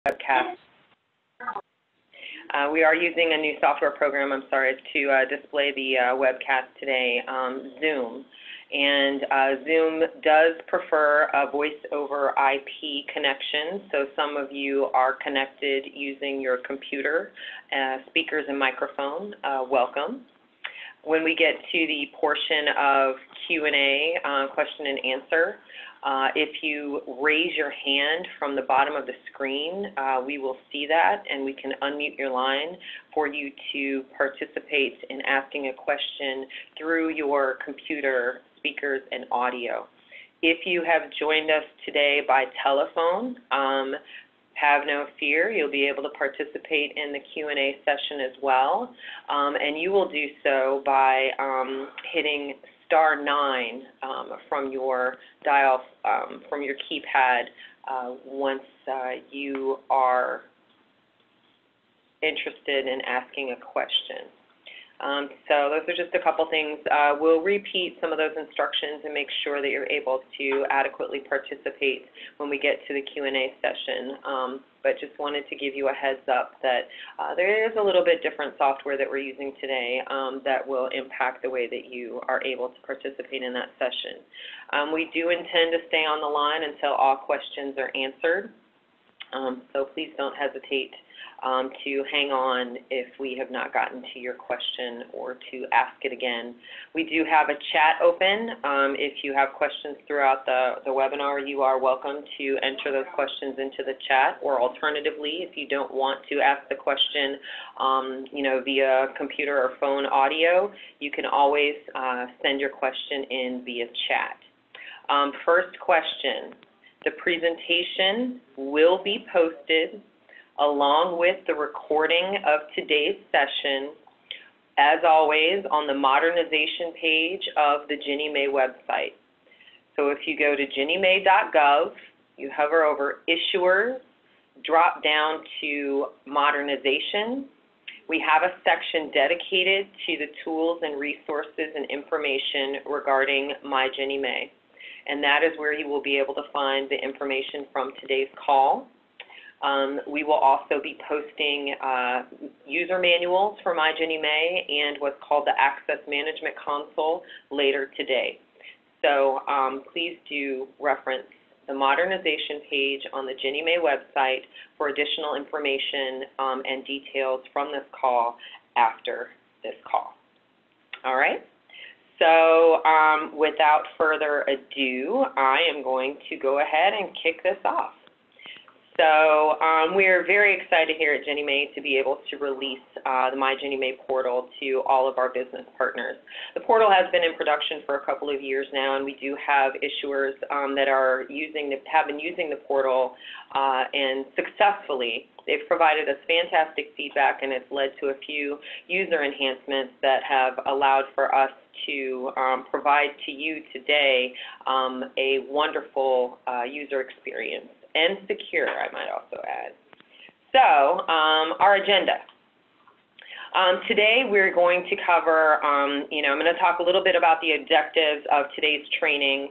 webcast. We are using a new software program, to display the webcast today, Zoom. And Zoom does prefer a voice over IP connection, so some of you are connected using your computer, speakers and microphone. Welcome. When we get to the portion of Q&A, question and answer, if you raise your hand from the bottom of the screen, we will see that and we can unmute your line for you to participate in asking a question through your computer, speakers, and audio. If you have joined us today by telephone, have no fear, you'll be able to participate in the Q&A session as well, and you will do so by hitting *9 from your dial, from your keypad once you are interested in asking a question. So those are just a couple things. We'll repeat some of those instructions and make sure that you're able to adequately participate when we get to the Q&A session. But just wanted to give you a heads up that there is a little bit different software that we're using today that will impact the way that you are able to participate in that session. We do intend to stay on the line until all questions are answered. So please don't hesitate to hang on if we have not gotten to your question or to ask it again. We do have a chat open. If you have questions throughout the webinar, you are welcome to enter those questions into the chat, or alternatively, if you don't want to ask the question via computer or phone audio, you can always send your question in via chat. First question. The presentation will be posted along with the recording of today's session, as always, on the modernization page of the Ginnie Mae website. So if you go to ginniemay.gov, you hover over Issuers, drop down to Modernization. We have a section dedicated to the tools and resources and information regarding My Ginnie Mae. And that is where you will be able to find the information from today's call. We will also be posting user manuals for My Ginnie Mae and what's called the Access Management Console later today. So please do reference the modernization page on the Ginnie Mae website for additional information and details from this call after this call. All right? So without further ado, I am going to go ahead and kick this off. So we are very excited here at Ginnie Mae to be able to release the My Ginnie Mae portal to all of our business partners. The portal has been in production for a couple of years now, and we do have issuers that have been using the portal and successfully. They've provided us fantastic feedback, and it's led to a few user enhancements that have allowed for us to provide to you today a wonderful user experience. And secure, I might also add. So, our agenda. Today we're going to cover, I'm going to talk a little bit about the objectives of today's training,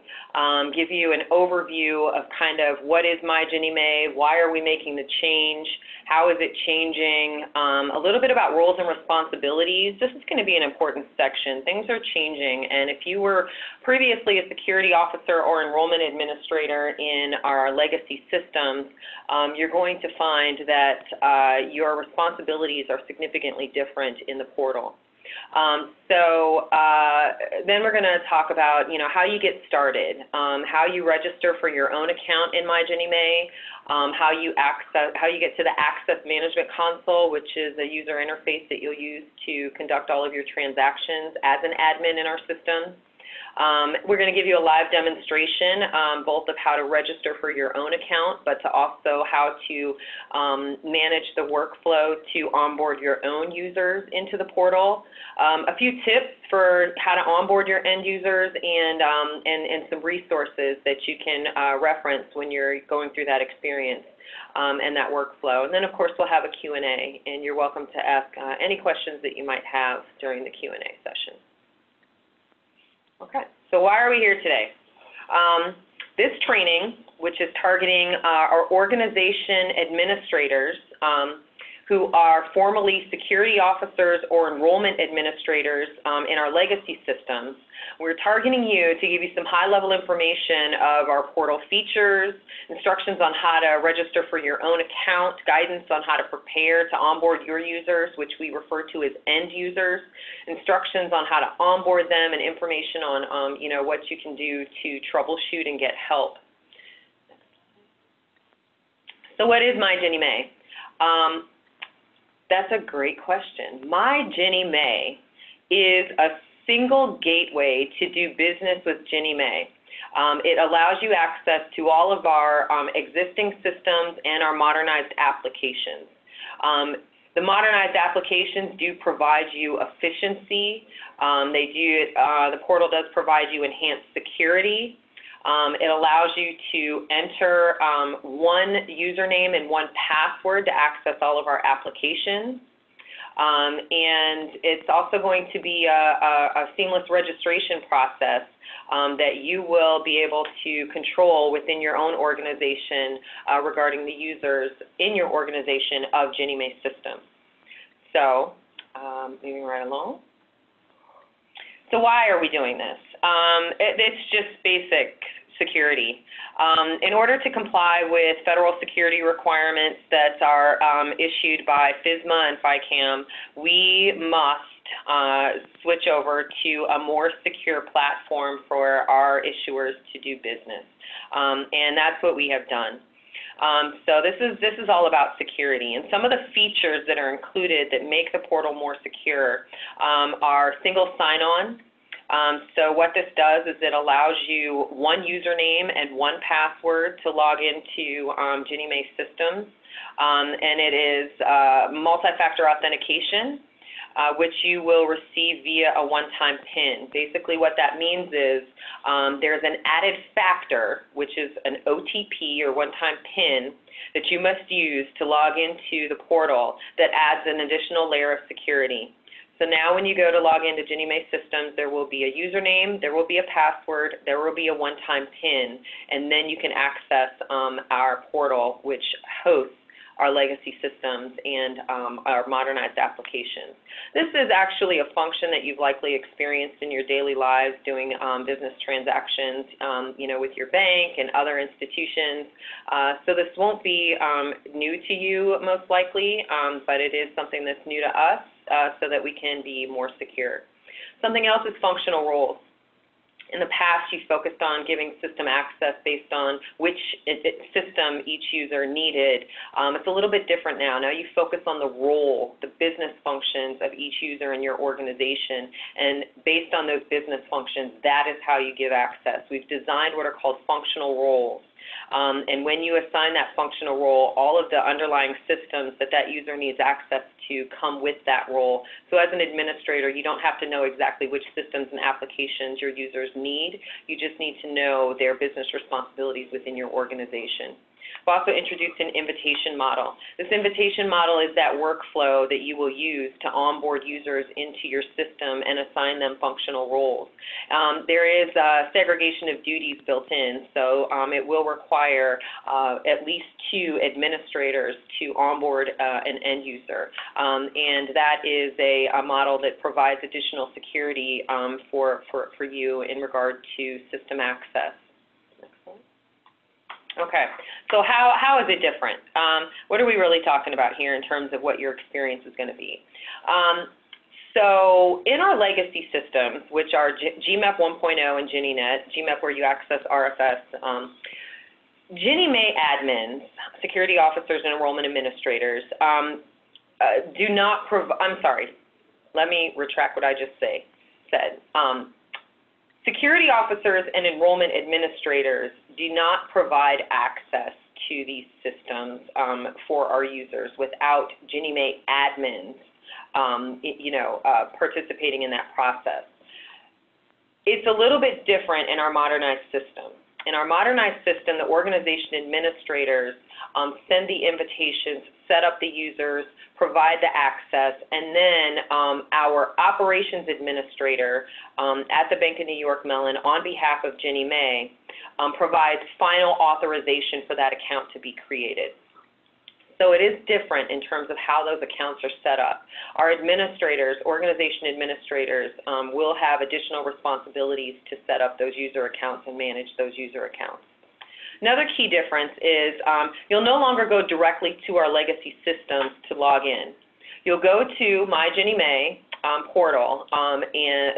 give you an overview of kind of what is My Ginnie Mae, why are we making the change, how is it changing, a little bit about roles and responsibilities. This is going to be an important section. Things are changing, and if you were previously a security officer or enrollment administrator in our legacy systems, you're going to find that your responsibilities are significantly different in the portal. Then we're going to talk about, how you get started, how you register for your own account in My Ginnie Mae, how you get to the Access Management Console, which is a user interface that you'll use to conduct all of your transactions as an admin in our system. We're going to give you a live demonstration, both of how to register for your own account, but to also how to manage the workflow to onboard your own users into the portal. A few tips for how to onboard your end users and some resources that you can reference when you're going through that experience and that workflow. And then, of course, we'll have a Q&A, and you're welcome to ask any questions that you might have during the Q&A session. Okay, so why are we here today? This training which is targeting our organization administrators who are formerly security officers or enrollment administrators in our legacy systems. We're targeting you to give you some high-level information of our portal features, instructions on how to register for your own account, guidance on how to prepare to onboard your users, which we refer to as end users, instructions on how to onboard them, and information on what you can do to troubleshoot and get help. So what is My Ginnie Mae? That's a great question. My Ginnie Mae is a single gateway to do business with Ginnie Mae. It allows you access to all of our existing systems and our modernized applications. The modernized applications do provide you efficiency. The portal does provide you enhanced security. It allows you to enter one username and one password to access all of our applications. And it's also going to be a seamless registration process that you will be able to control within your own organization regarding the users in your organization of Ginnie Mae systems. So, moving right along. So why are we doing this? It's just basic security. In order to comply with federal security requirements that are issued by FSMA and FICAM, we must switch over to a more secure platform for our issuers to do business. And that's what we have done. So this is all about security, and some of the features that are included that make the portal more secure are single sign-on. So what this does is it allows you one username and one password to log into Ginnie Mae systems, and it is multi-factor authentication, which you will receive via a one-time PIN. Basically what that means is there's an added factor, which is an OTP or one-time PIN that you must use to log into the portal that adds an additional layer of security. So now when you go to log into Ginnie Mae systems, there will be a username, there will be a password, there will be a one-time PIN, and then you can access our portal, which hosts our legacy systems and our modernized applications. This is actually a function that you've likely experienced in your daily lives doing business transactions, with your bank and other institutions. So this won't be new to you most likely, but it is something that's new to us so that we can be more secure. Something else is functional roles. In the past, you focused on giving system access based on which system each user needed. It's a little bit different now. Now you focus on the role, the business functions of each user in your organization, and based on those business functions, that is how you give access. We've designed what are called functional roles. And when you assign that functional role, all of the underlying systems that user needs access to come with that role. So as an administrator, you don't have to know exactly which systems and applications your users need. You just need to know their business responsibilities within your organization. We've also introduced an invitation model. This invitation model is that workflow that you will use to onboard users into your system and assign them functional roles. There is a segregation of duties built in, so it will require at least 2 administrators to onboard an end user. And that is a model that provides additional security for you in regard to system access. Okay, so how is it different? What are we really talking about here in terms of what your experience is going to be? So in our legacy systems, which are GMAP 1.0 and GinnieNet, GMAP where you access RFS, Ginnie Mae admins, security officers and enrollment administrators, do not provide, I'm sorry, let me retract what I just said. Security officers and enrollment administrators do not provide access to these systems for our users without Ginnie Mae admins, participating in that process. It's a little bit different in our modernized system. In our modernized system, the organization administrators send the invitations, set up the users, provide the access, and then our operations administrator at the Bank of New York Mellon, on behalf of Ginnie Mae, provides final authorization for that account to be created. So it is different in terms of how those accounts are set up. Our administrators, organization administrators, will have additional responsibilities to set up those user accounts and manage those user accounts. Another key difference is you'll no longer go directly to our legacy systems to log in. You'll go to MyGinnieMae portal and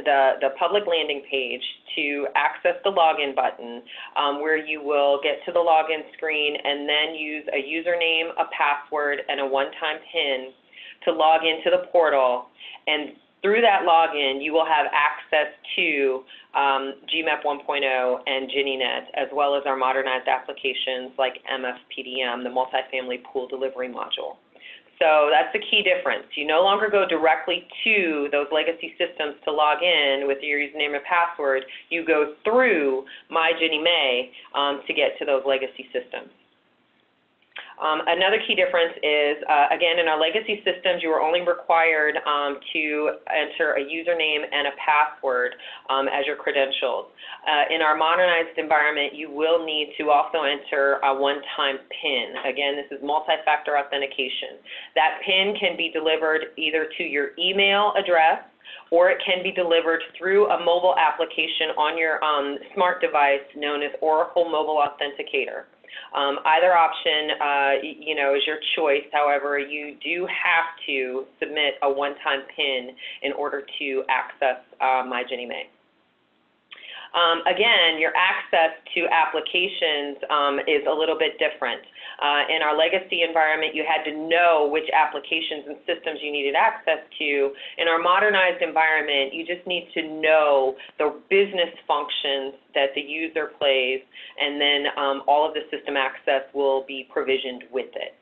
the public landing page to access the login button, where you will get to the login screen and then use a username, a password, and a one-time PIN to log into the portal. And through that login, you will have access to GMAP 1.0 and GinnieNet, as well as our modernized applications like MFPDM, the multifamily pool delivery module. So that's the key difference. You no longer go directly to those legacy systems to log in with your username and password. You go through MyGinnieMae to get to those legacy systems. Another key difference is, again, in our legacy systems, you are only required to enter a username and a password as your credentials. In our modernized environment, you will need to also enter a one-time PIN. Again, this is multi-factor authentication. That PIN can be delivered either to your email address, or it can be delivered through a mobile application on your smart device known as Oracle Mobile Authenticator. Either option, is your choice. However, you do have to submit a one-time PIN in order to access MyGinnieMae. Again, your access to applications is a little bit different. In our legacy environment, you had to know which applications and systems you needed access to. In our modernized environment, you just need to know the business functions that the user plays, and then all of the system access will be provisioned with it.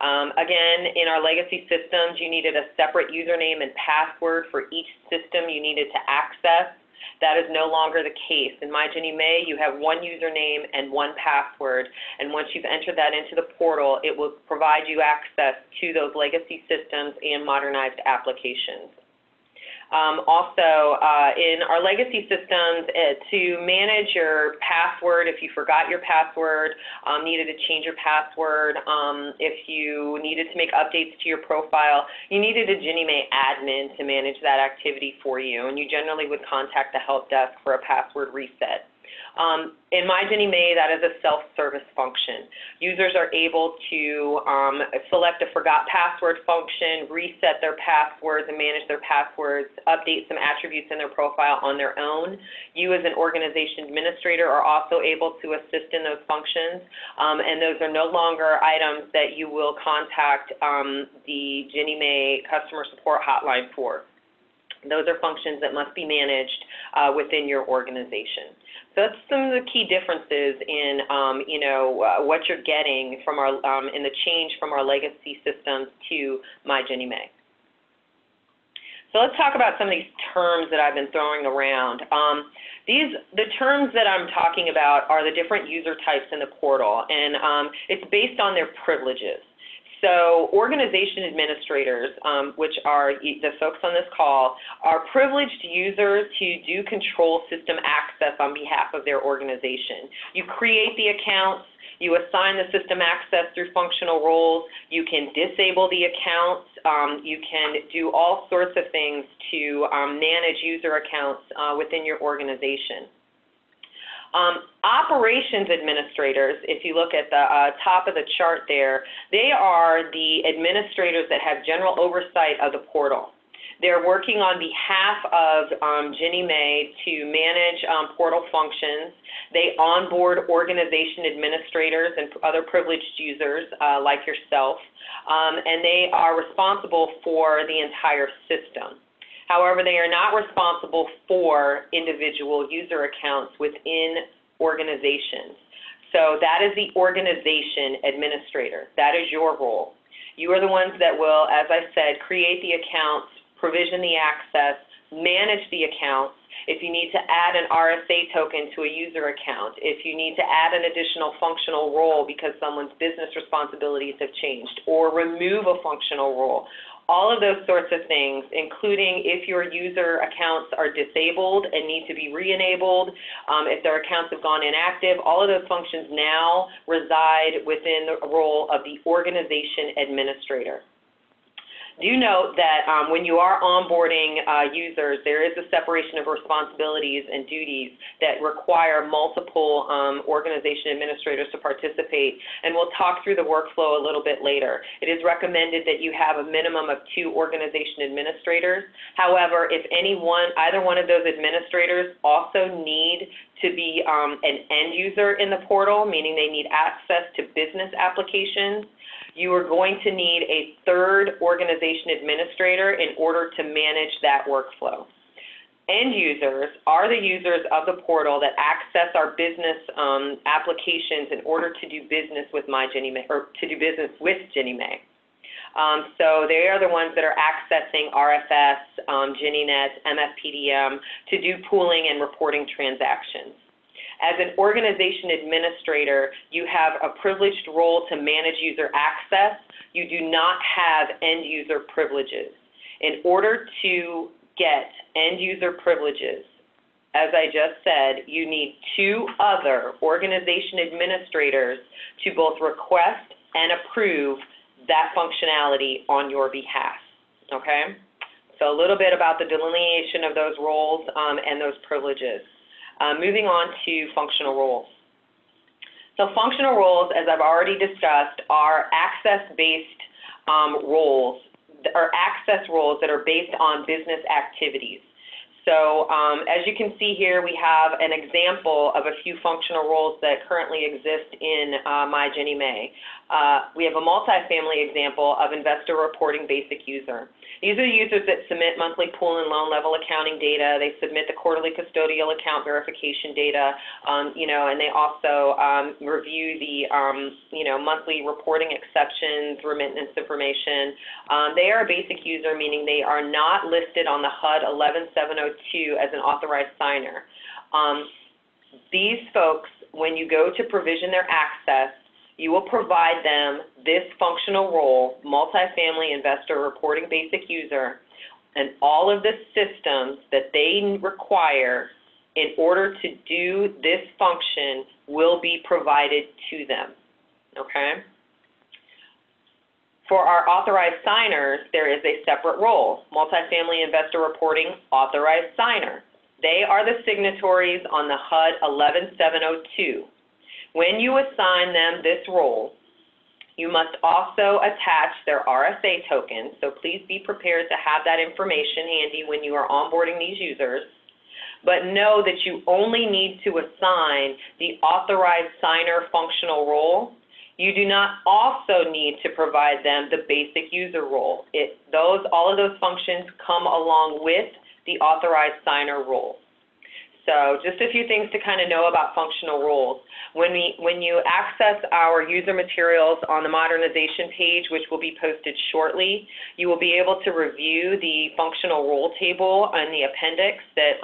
Again, in our legacy systems, you needed a separate username and password for each system you needed to access. That is no longer the case. In MyGinnieMae, you have one username and one password, and once you've entered that into the portal, it will provide you access to those legacy systems and modernized applications. Also, in our legacy systems, to manage your password, if you forgot your password, needed to change your password, if you needed to make updates to your profile, you needed a Ginnie Mae admin to manage that activity for you, and you generally would contact the help desk for a password reset. In MyGinnieMae, that is a self-service function. Users are able to select a forgot password function, reset their passwords and manage their passwords, update some attributes in their profile on their own. You as an organization administrator are also able to assist in those functions, and those are no longer items that you will contact the Ginnie Mae customer support hotline for. Those are functions that must be managed within your organization. So that's some of the key differences in, what you're getting from our, in the change from our legacy systems to MyGinnieMae. So let's talk about some of these terms that I've been throwing around. The terms that I'm talking about are the different user types in the portal, and it's based on their privileges. So organization administrators, which are the folks on this call, are privileged users who do control system access on behalf of their organization. You create the accounts, you assign the system access through functional roles, you can disable the accounts, you can do all sorts of things to manage user accounts within your organization. Operations administrators, if you look at the top of the chart there, they are the administrators that have general oversight of the portal. They're working on behalf of Ginnie Mae to manage portal functions. They onboard organization administrators and other privileged users like yourself, and they are responsible for the entire system. However, they are not responsible for individual user accounts within organizations. So that is the organization administrator. That is your role. You are the ones that will, as I said, create the accounts, provision the access, manage the accounts, if you need to add an RSA token to a user account, if you need to add an additional functional role because someone's business responsibilities have changed, or remove a functional role. All of those sorts of things, including if your user accounts are disabled and need to be re-enabled, if their accounts have gone inactive, all of those functions now reside within the role of the organization administrator. Do note that when you are onboarding users, there is a separation of responsibilities and duties that require multiple organization administrators to participate, and we'll talk through the workflow a little bit later. It is recommended that you have a minimum of 2 organization administrators. However, if either one of those administrators also need to be an end user in the portal, meaning they need access to business applications, you are going to need a 3rd organization administrator in order to manage that workflow. End users are the users of the portal that access our business applications in order to do business with MyGinnieMae, or to do business with Ginnie Mae. So they are the ones that are accessing RFS, GinnieNet, MFPDM to do pooling and reporting transactions. As an organization administrator, you have a privileged role to manage user access. You do not have end user privileges. In order to get end user privileges, as I just said, you need 2 other organization administrators to both request and approve that functionality on your behalf, okay? So a little bit about the delineation of those roles and those privileges. Moving on to functional roles. So functional roles, as I've already discussed, are access-based roles, or access roles that are based on business activities. So as you can see here, we have an example of a few functional roles that currently exist in MyGinnieMae. We have a multifamily example of investor reporting basic user. These are users that submit monthly pool and loan level accounting data. They submit the quarterly custodial account verification data, and they also review the, monthly reporting exceptions, remittance information. They are a basic user, meaning they are not listed on the HUD 11702 as an authorized signer. These folks, when you go to provision their access, you will provide them this functional role, multifamily investor reporting basic user, and all of the systems that they require in order to do this function will be provided to them, okay? For our authorized signers, there is a separate role, multifamily investor reporting authorized signer. They are the signatories on the HUD 11702. When you assign them this role, you must also attach their RSA token, so please be prepared to have that information handy when you are onboarding these users. But know that you only need to assign the authorized signer functional role. You do not also need to provide them the basic user role. All of those functions come along with the authorized signer role. So just a few things to kind of know about functional roles. When you access our user materials on the modernization page, which will be posted shortly, you will be able to review the functional role table in the appendix that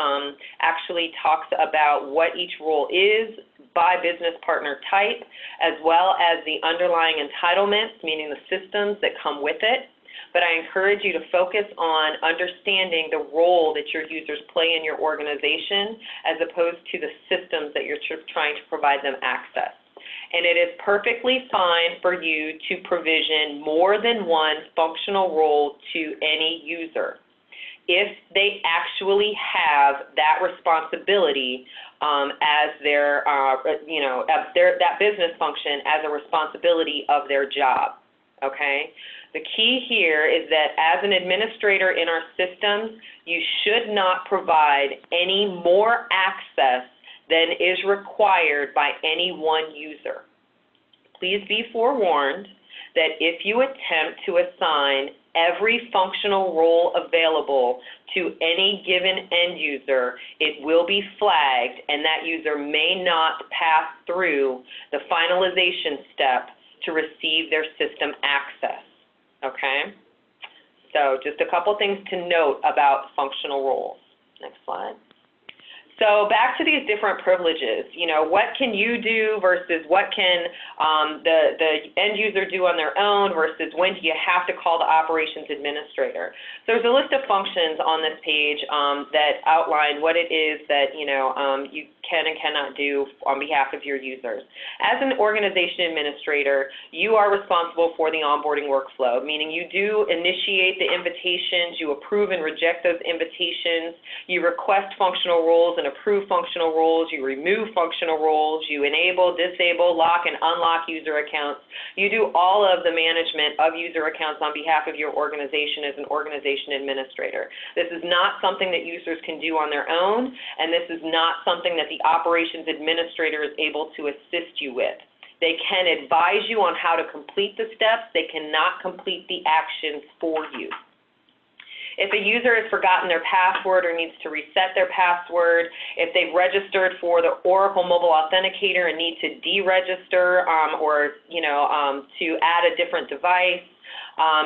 actually talks about what each role is by business partner type, as well as the underlying entitlements, meaning the systems that come with it. But I encourage you to focus on understanding the role that your users play in your organization as opposed to the systems that you're trying to provide them access. And it is perfectly fine for you to provision more than one functional role to any user if they actually have that responsibility as that business function as a responsibility of their job, okay? The key here is that as an administrator in our systems, you should not provide any more access than is required by any one user. Please be forewarned that if you attempt to assign every functional role available to any given end user, it will be flagged and that user may not pass through the finalization step to receive their system access. Okay, so So just a couple things to note about functional roles. Next slide. So back to these different privileges, you know, what can you do versus what can the end user do on their own versus when do you have to call the operations administrator. So there's a list of functions on this page that outline what it is that, you know, you can and cannot do on behalf of your users. As an organization administrator, you are responsible for the onboarding workflow, meaning you do initiate the invitations, you approve and reject those invitations, you request functional roles and approve functional roles, you remove functional roles, you enable, disable, lock, and unlock user accounts. You do all of the management of user accounts on behalf of your organization as an organization administrator. This is not something that users can do on their own, and this is not something that the operations administrator is able to assist you with. They can advise you on how to complete the steps. They cannot complete the actions for you. If a user has forgotten their password or needs to reset their password, if they've registered for the Oracle Mobile Authenticator and need to deregister or, you know, to add a different device,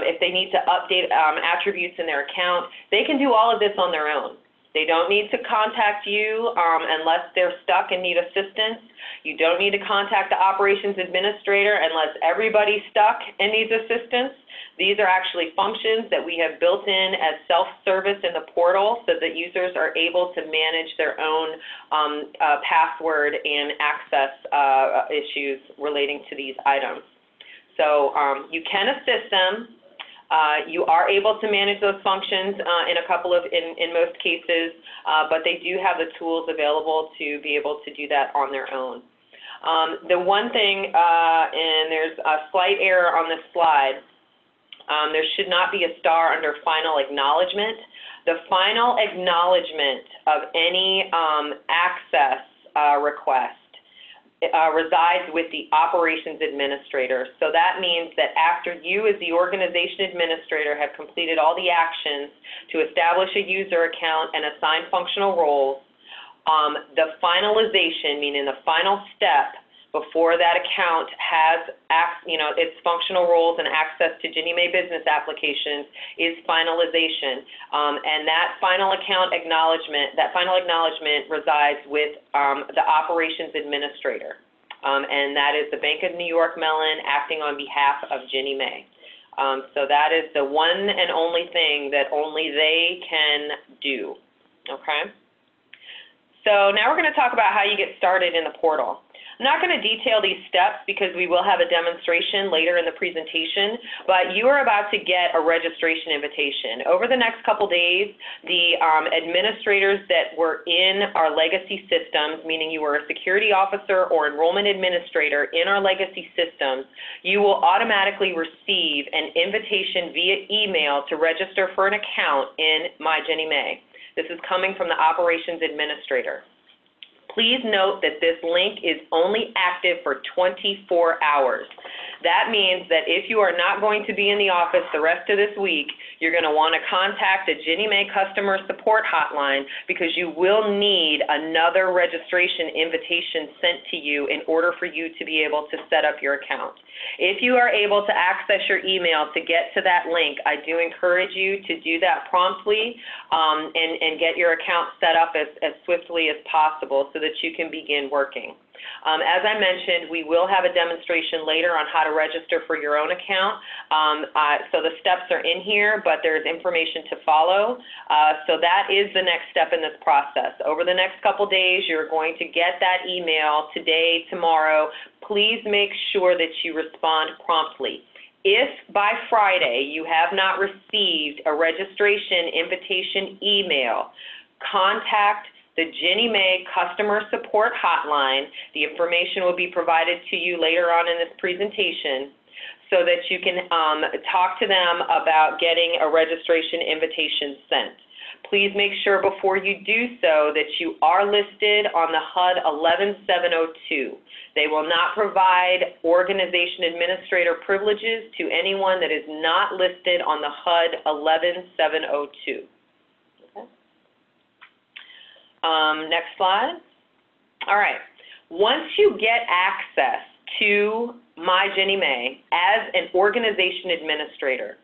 if they need to update attributes in their account, they can do all of this on their own. They don't need to contact you unless they're stuck and need assistance. You don't need to contact the operations administrator unless everybody's stuck and needs assistance. These are actually functions that we have built in as self-service in the portal so that users are able to manage their own password and access issues relating to these items. So you can assist them. You are able to manage those functions in most cases, but they do have the tools available to be able to do that on their own. The one thing, and there's a slight error on this slide, there should not be a star under final acknowledgement. The final acknowledgement of any access request resides with the operations administrator. So that means that after you as the organization administrator have completed all the actions to establish a user account and assign functional roles, the finalization, meaning the final step before that account has its functional roles and access to Ginnie Mae business applications is finalization. And that final acknowledgement resides with the operations administrator. And that is the Bank of New York Mellon acting on behalf of Ginnie Mae. So that is the one and only thing that only they can do, okay? So now we're going to talk about how you get started in the portal. I'm not going to detail these steps because we will have a demonstration later in the presentation, but you are about to get a registration invitation. Over the next couple days, the administrators that were in our legacy systems, meaning you were a security officer or enrollment administrator in our legacy systems, you will automatically receive an invitation via email to register for an account in MyGinnieMae. This is coming from the operations administrator. Please note that this link is only active for 24 hours. That means that if you are not going to be in the office the rest of this week, you're going to want to contact the Ginnie Mae customer support hotline because you will need another registration invitation sent to you in order for you to be able to set up your account. If you are able to access your email to get to that link, I do encourage you to do that promptly and get your account set up as swiftly as possible so that you can begin working. As I mentioned, we will have a demonstration later on how to register for your own account. So the steps are in here, but there's information to follow. So that is the next step in this process. Over the next couple days, you're going to get that email today, tomorrow. Please make sure that you respond promptly. If by Friday you have not received a registration invitation email, contact the Ginnie Mae customer support hotline. The information will be provided to you later on in this presentation so that you can talk to them about getting a registration invitation sent. Please make sure before you do so that you are listed on the HUD 11702. They will not provide organization administrator privileges to anyone that is not listed on the HUD 11702. Next slide. All right. Once you get access to MyGinnieMae as an organization administrator,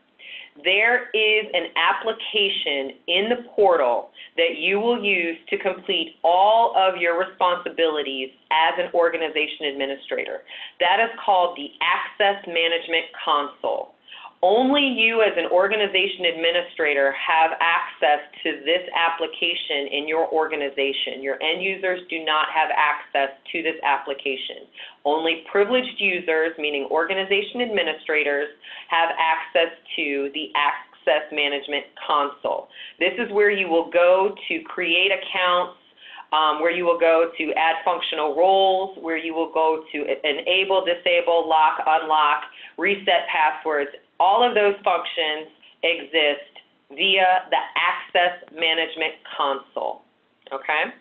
there is an application in the portal that you will use to complete all of your responsibilities as an organization administrator. That is called the Access Management Console. Only you as an organization administrator have access to this application in your organization. Your end users do not have access to this application. Only privileged users, meaning organization administrators, have access to the Access Management Console. This is where you will go to create accounts, where you will go to add functional roles, where you will go to enable, disable, lock, unlock, reset passwords. All of those functions exist via the Access Management Console, okay?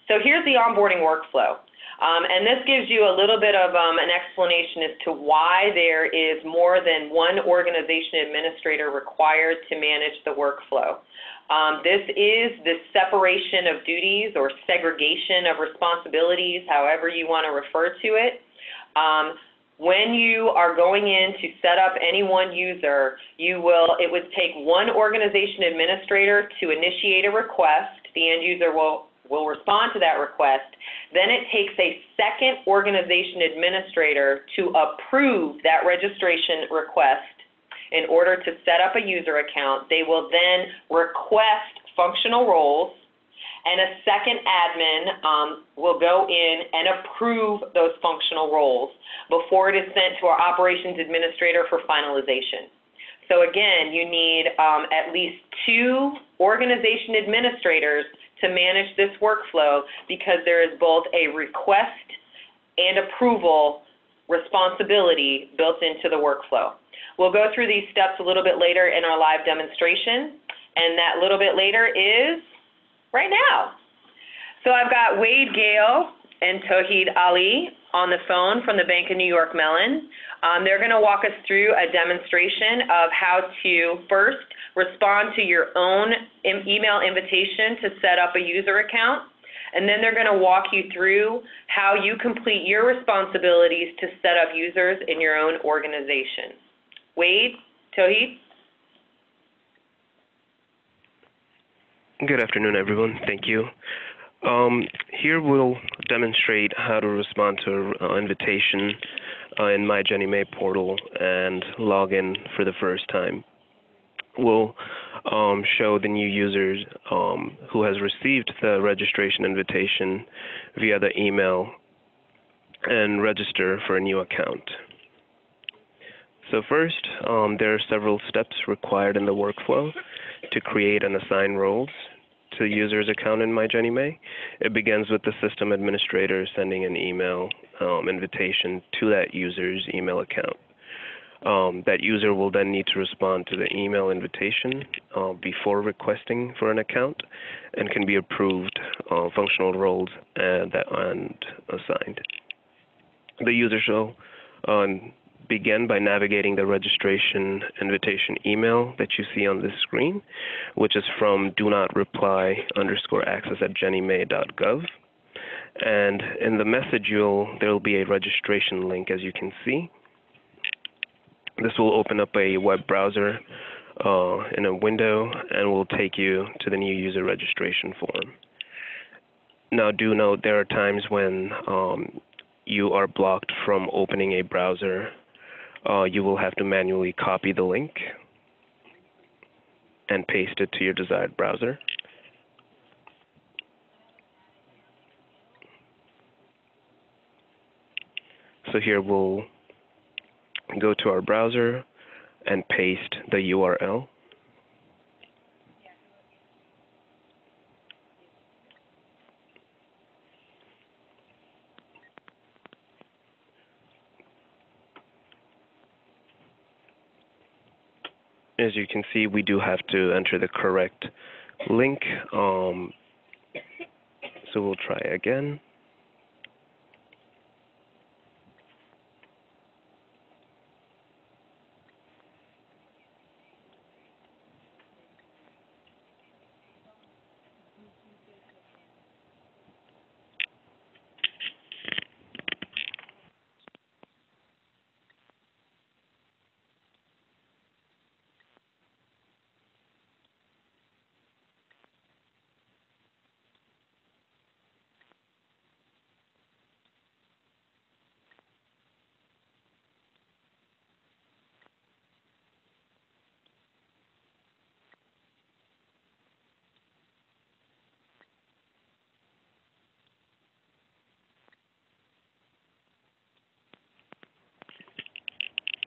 So here's the onboarding workflow. And this gives you a little bit of an explanation as to why there is more than one organization administrator required to manage the workflow. This is the separation of duties or segregation of responsibilities, however you want to refer to it. When you are going in to set up any one user, it would take one organization administrator to initiate a request. The end user will respond to that request. Then it takes a second organization administrator to approve that registration request in order to set up a user account. They will then request functional roles, and a second admin will go in and approve those functional roles before it is sent to our operations administrator for finalization. So again, you need at least two organization administrators to manage this workflow, because there is both a request and approval responsibility built into the workflow. We'll go through these steps a little bit later in our live demonstration, and that little bit later is right now. So I've got Wade Gale and Tawheed Ali on the phone from the Bank of New York Mellon. They're going to walk us through a demonstration of how to first respond to your own email invitation to set up a user account, and then they're going to walk you through how you complete your responsibilities to set up users in your own organization. Wade, Tawheed? Good afternoon, everyone. Thank you. Here we'll demonstrate how to respond to an invitation in my Ginnie Mae portal and log in for the first time. We'll show the new users who has received the registration invitation via the email and register for a new account. So first, there are several steps required in the workflow to create and assign roles to the user's account in my Ginnie Mae. It begins with the system administrator sending an email invitation to that user's email account. That user will then need to respond to the email invitation before requesting for an account, and can be approved functional roles and assigned. The user shall begin by navigating the registration invitation email that you see on this screen, which is from do-not-reply_access@ginniemae.gov. And in the message, there will be a registration link, as you can see. This will open up a web browser in a window and will take you to the new user registration form. Now, do note there are times when you are blocked from opening a browser. You will have to manually copy the link and paste it to your desired browser. So here we'll go to our browser and paste the URL. As you can see, we do have to enter the correct link. So we'll try again.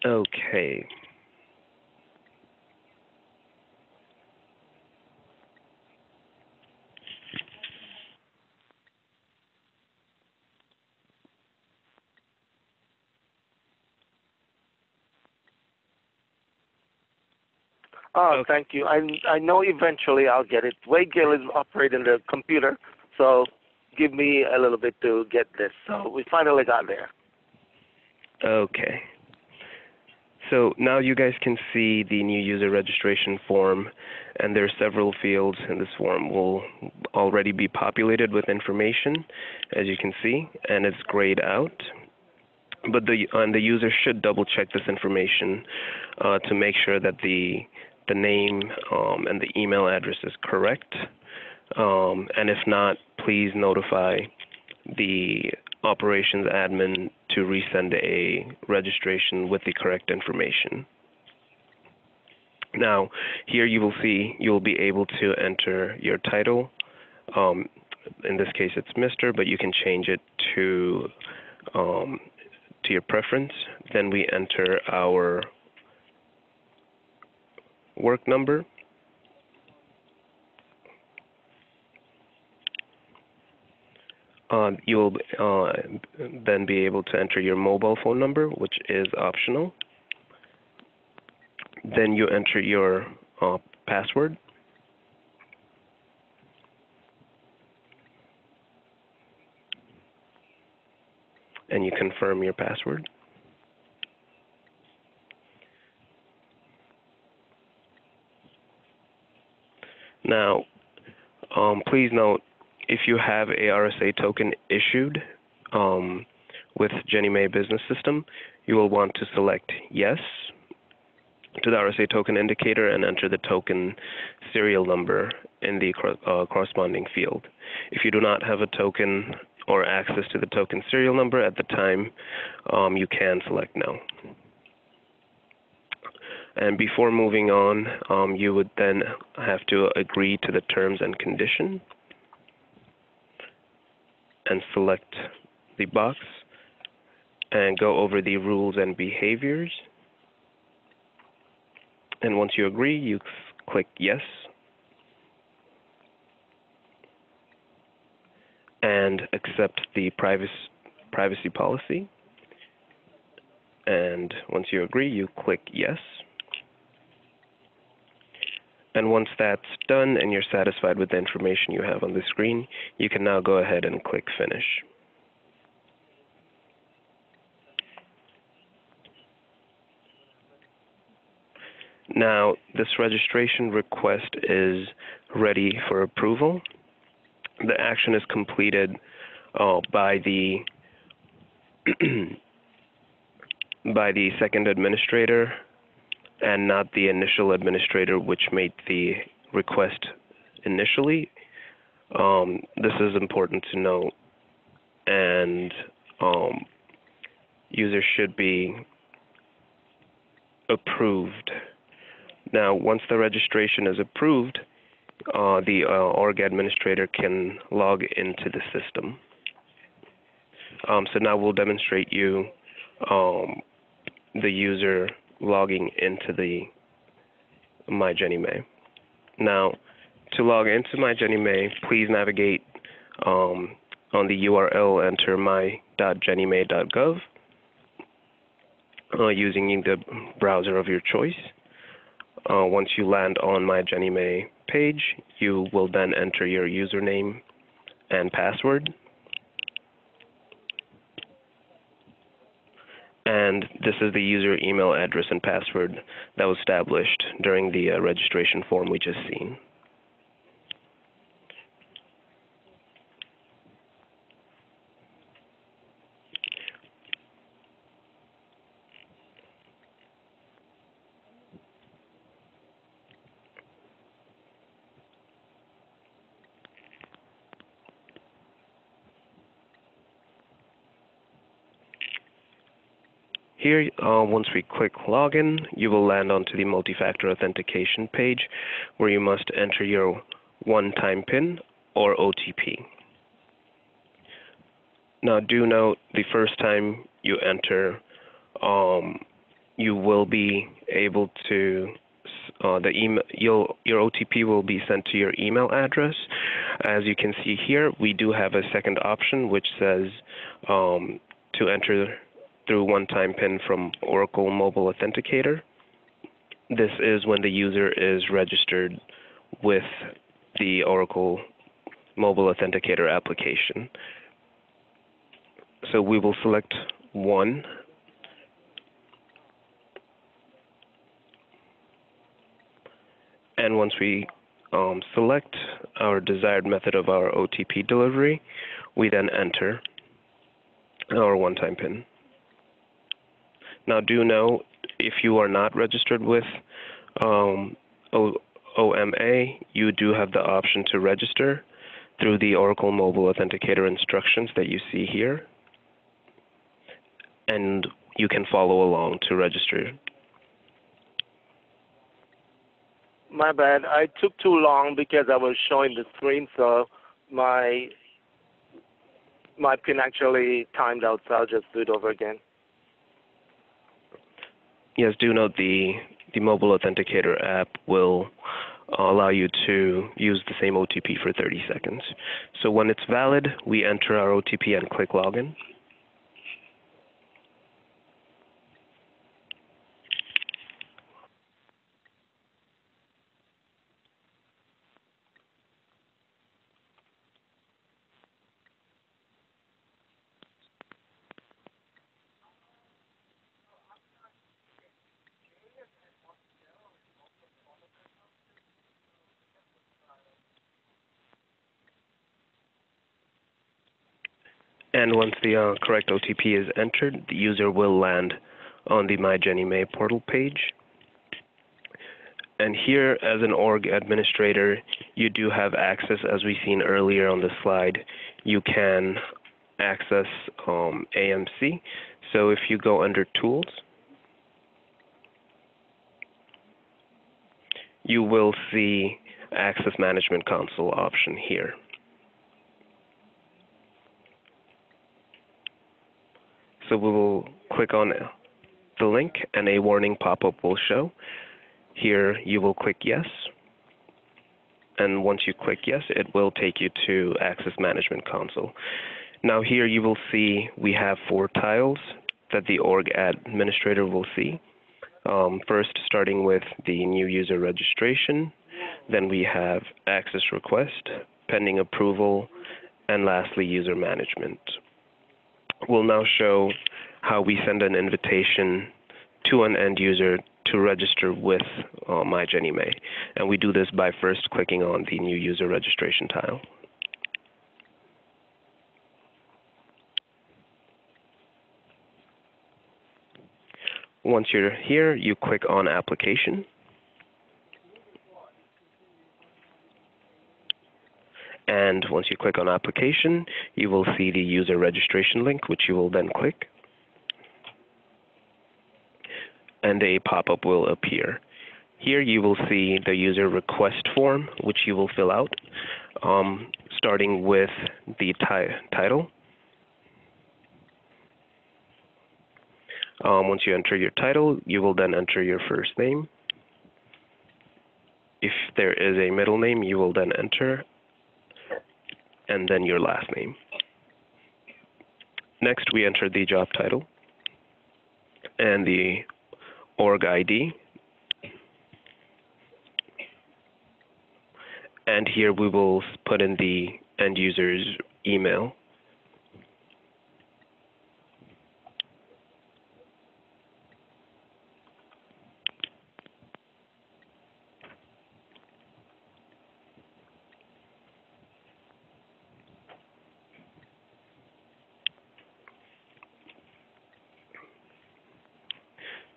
Okay. Oh, Okay. thank you. I know eventually I'll get it. Wade Gill is operating the computer, so give me a little bit to get this. So we finally got there. Okay. So now you guys can see the new user registration form, and there are several fields in this form will already be populated with information, as you can see, and it's grayed out. But the user should double check this information to make sure that the name and the email address is correct. And if not, please notify the operations admin to resend a registration with the correct information. Now, here you will see you'll be able to enter your title. In this case, it's Mr., but you can change it to your preference. Then we enter our work number. You'll then be able to enter your mobile phone number, which is optional. Then you enter your password. And you confirm your password. Now, please note, if you have a RSA token issued with Ginnie Mae Business System, you will want to select yes to the RSA token indicator and enter the token serial number in the corresponding field. If you do not have a token or access to the token serial number at the time, you can select no. And before moving on, you would then have to agree to the terms and condition and select the box and go over the rules and behaviors. And once you agree, you click yes. And accept the privacy policy. And once you agree, you click yes. And once that's done and you're satisfied with the information you have on the screen, you can now go ahead and click finish. Now, this registration request is ready for approval. The action is completed by the by the second administrator and not the initial administrator which made the request initially. This is important to note, and users should be approved. Now, once the registration is approved, the org administrator can log into the system. So now we'll demonstrate you the user logging into the MyGinnieMae. Now, to log into MyGinnieMae, please navigate on the URL, enter my.ginniemay.gov using the browser of your choice. Once you land on MyGinnieMae page, you will then enter your username and password. And this is the user email address and password that was established during the registration form we just seen. Here, once we click Login, you will land onto the multi-factor authentication page where you must enter your one-time PIN or OTP. Now, do note the first time you enter you will be able to your OTP will be sent to your email address. As you can see here, we do have a second option which says to enter through one-time PIN from Oracle Mobile Authenticator. This is when the user is registered with the Oracle Mobile Authenticator application. So we will select 1. And once we select our desired method of our OTP delivery, we then enter our one-time PIN. Now, do know if you are not registered with OMA, you do have the option to register through the Oracle Mobile Authenticator instructions that you see here, and you can follow along to register. My bad. I took too long because I was showing the screen, so my PIN actually timed out, so I'll just do it over again. Yes, do note the Mobile Authenticator app will allow you to use the same OTP for 30 seconds. So when it's valid, we enter our OTP and click Login. And once the correct OTP is entered, the user will land on the My Ginnie Mae portal page. And here, as an org administrator, you do have access, as we've seen earlier on the slide. You can access AMC. So if you go under Tools, you will see Access Management Console option here. So we will click on the link and a warning pop-up will show. Here you will click yes. And once you click yes, it will take you to Access Management Console. Now here you will see we have 4 tiles that the org administrator will see. First, starting with the new user registration. Then we have access request, pending approval, and lastly, user management. We'll now show how we send an invitation to an end user to register with My Ginnie Mae. And we do this by first clicking on the new user registration tile. Once you're here, you click on Application. And once you click on Application, you will see the user registration link, which you will then click. And a pop-up will appear. Here you will see the user request form, which you will fill out, starting with the title. Once you enter your title, you will then enter your first name. If there is a middle name, you will then enter, and then your last name. Next, we enter the job title and the org ID. And here we will put in the end user's email.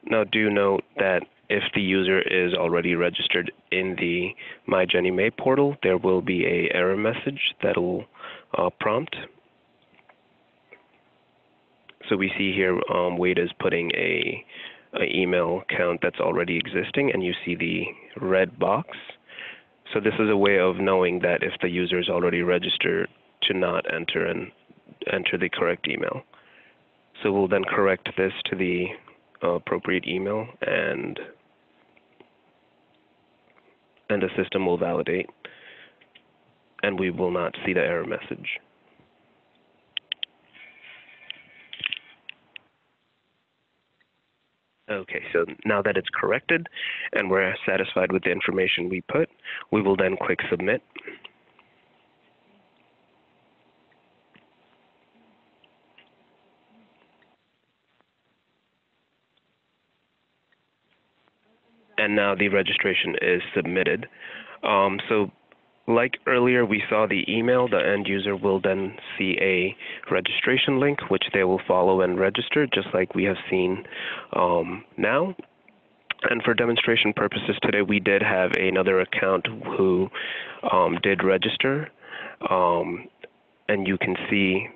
Now, do note that if the user is already registered in the My Ginnie Mae portal, there will be an error message that will prompt. So we see here Wade is putting a email account that's already existing, and you see the red box. So this is a way of knowing that if the user is already registered, to not enter the correct email. So we'll then correct this to the appropriate email, and the system will validate, and we will not see the error message. Okay, so now that it's corrected and we're satisfied with the information we put, we will then click Submit. And now the registration is submitted. So like earlier, we saw the email. The end user will then see a registration link, which they will follow and register, just like we have seen now. And for demonstration purposes today, we did have another account who did register. And you can see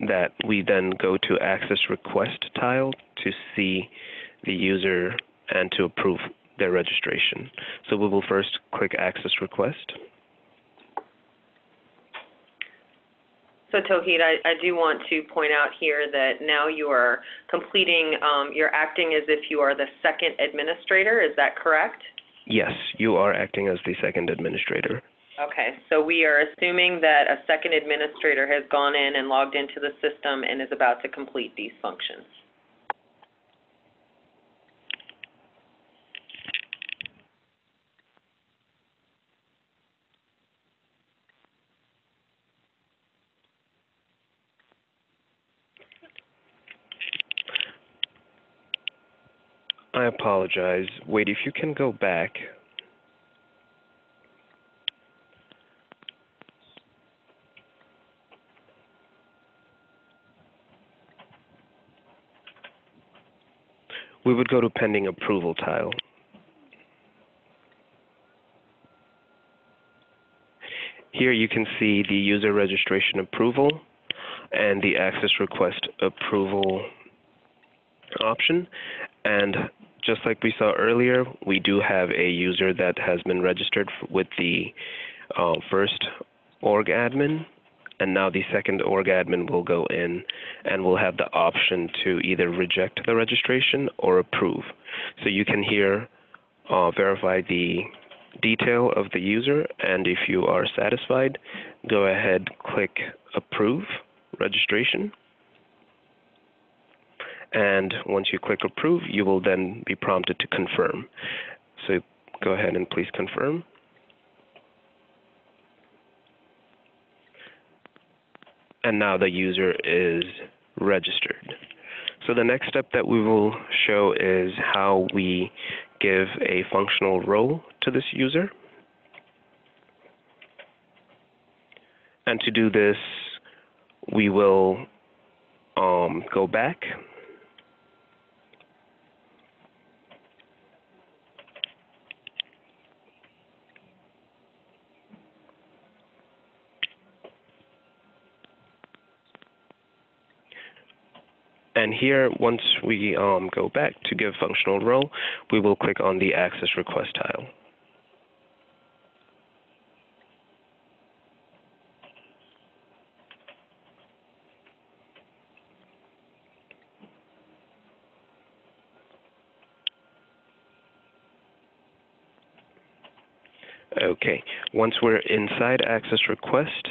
that we then go to Access Request tile to see the user and to approve their registration. So we will first click Access Request. So Tauhid, I do want to point out here that now you are completing, you're acting as if you are the second administrator, is that correct? Yes, you are acting as the second administrator. Okay, so we are assuming that a second administrator has gone in and logged into the system and is about to complete these functions. I apologize. Wait, if you can go back. We would go to Pending Approval tile. Here you can see the user registration approval and the access request approval option. And just like we saw earlier, we do have a user that has been registered with the first org admin, and now the second org admin will go in and will have the option to either reject the registration or approve. So you can here verify the detail of the user, and if you are satisfied, go ahead, click Approve Registration. And once you click Approve, you will then be prompted to confirm. So go ahead and please confirm. And now the user is registered. So the next step that we will show is how we give a functional role to this user. And to do this, we will go back. And here, once we go back to give functional role, we will click on the Access Request tile. Okay, once we're inside Access Request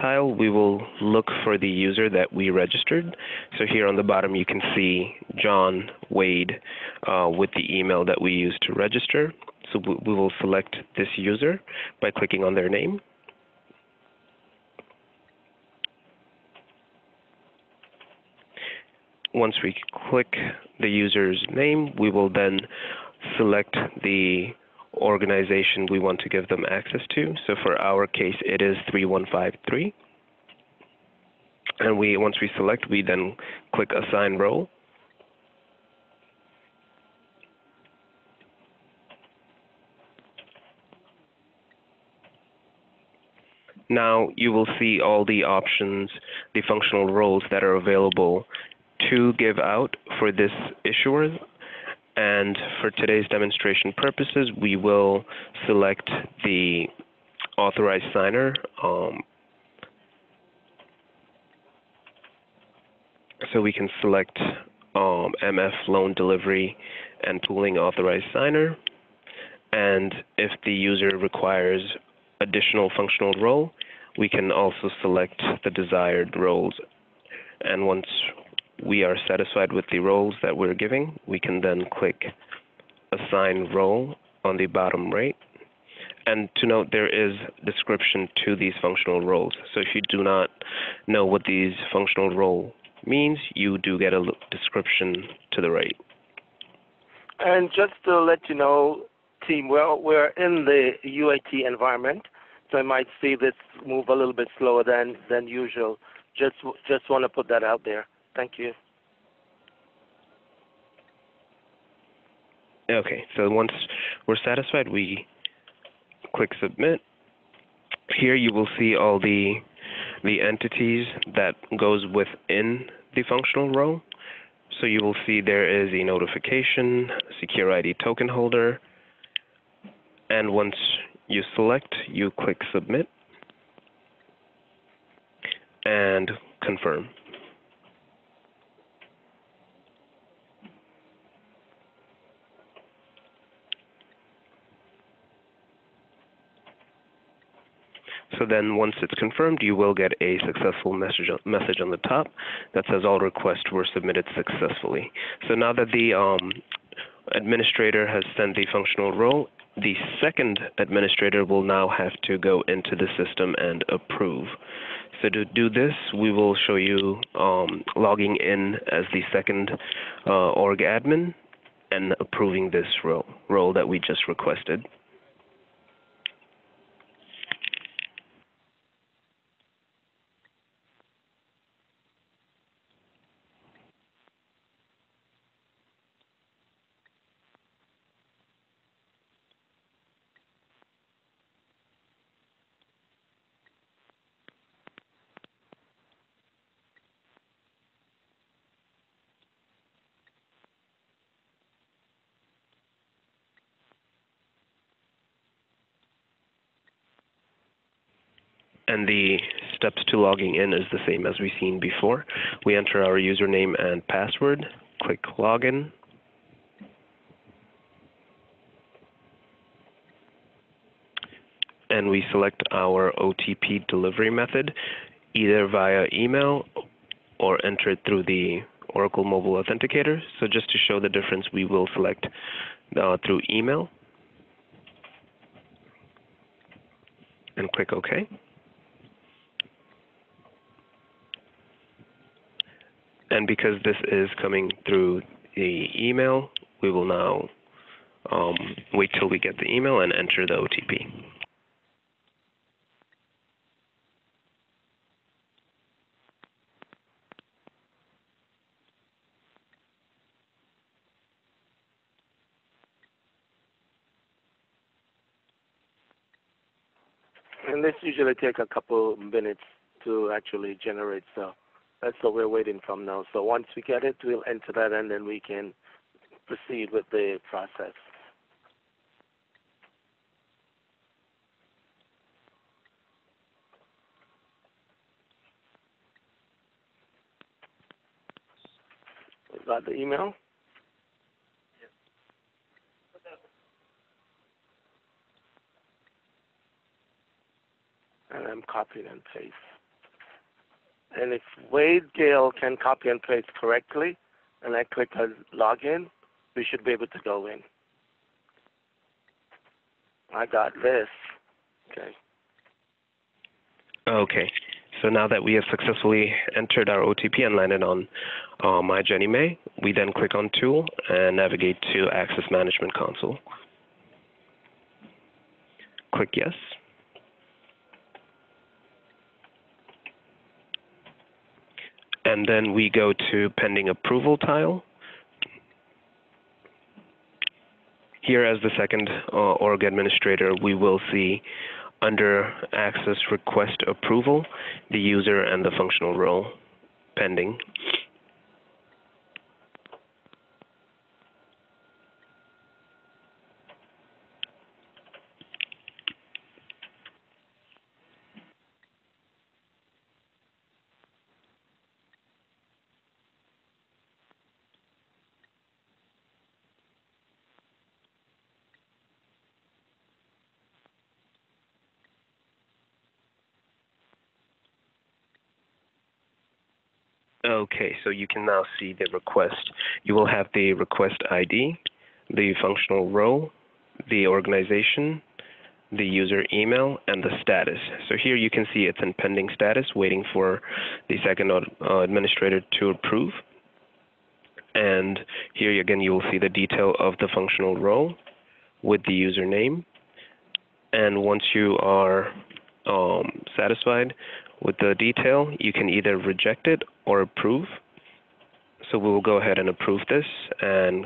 tile, we will look for the user that we registered. So here on the bottom, you can see John Wade with the email that we used to register. So we will select this user by clicking on their name. Once we click the user's name, we will then select the organization we want to give them access to. So for our case, it is 3153. And once we select, we then click Assign Role. Now you will see all the options, the functional roles that are available to give out for this issuer. And for today's demonstration purposes, we will select the authorized signer. So we can select MF loan delivery and pooling authorized signer. And if the user requires additional functional role, we can also select the desired roles. And once we are satisfied with the roles that we're giving, we can then click Assign Role on the bottom right. And to note, there is description to these functional roles. So if you do not know what these functional role means, you do get a description to the right. And just to let you know, team, we're in the UAT environment, so I might see this move a little bit slower than usual. Just want to put that out there. Thank you. Okay, so once we're satisfied, we click Submit. Here you will see all the entities that goes within the functional role. So you will see there is a notification, secure ID token holder, and once you select, you click Submit and confirm. So then once it's confirmed, you will get a successful message on the top that says all requests were submitted successfully. So now that the administrator has sent the functional role, the second administrator will now have to go into the system and approve. So to do this, we will show you logging in as the second org admin and approving this role that we just requested. And the steps to logging in is the same as we've seen before. We enter our username and password, click Login, and we select our OTP delivery method, either via email or enter it through the Oracle Mobile Authenticator. So just to show the difference, we will select through email and click OK. And because this is coming through the email, we will now wait till we get the email and enter the OTP. And this usually takes a couple minutes to actually generate, so that's what we're waiting from now. So once we get it, we'll enter that, and then we can proceed with the process. We got the email? And I'm copying and paste. And if Wade Gale can copy and paste correctly, and I click on login, we should be able to go in. I got this. Okay. Okay. So now that we have successfully entered our OTP and landed on My Ginnie Mae, we then click on Tool and navigate to Access Management Console. Click Yes. And then we go to Pending Approval tile. Here, as the second org administrator, we will see under Access Request Approval, the user and the functional role pending. Okay, so you can now see the request. You will have the request ID, the functional role, the organization, the user email, and the status. So here you can see it's in pending status, waiting for the second administrator to approve. And here again, you will see the detail of the functional role with the username. And once you are satisfied with the detail, you can either reject it or approve. So we will go ahead and approve this and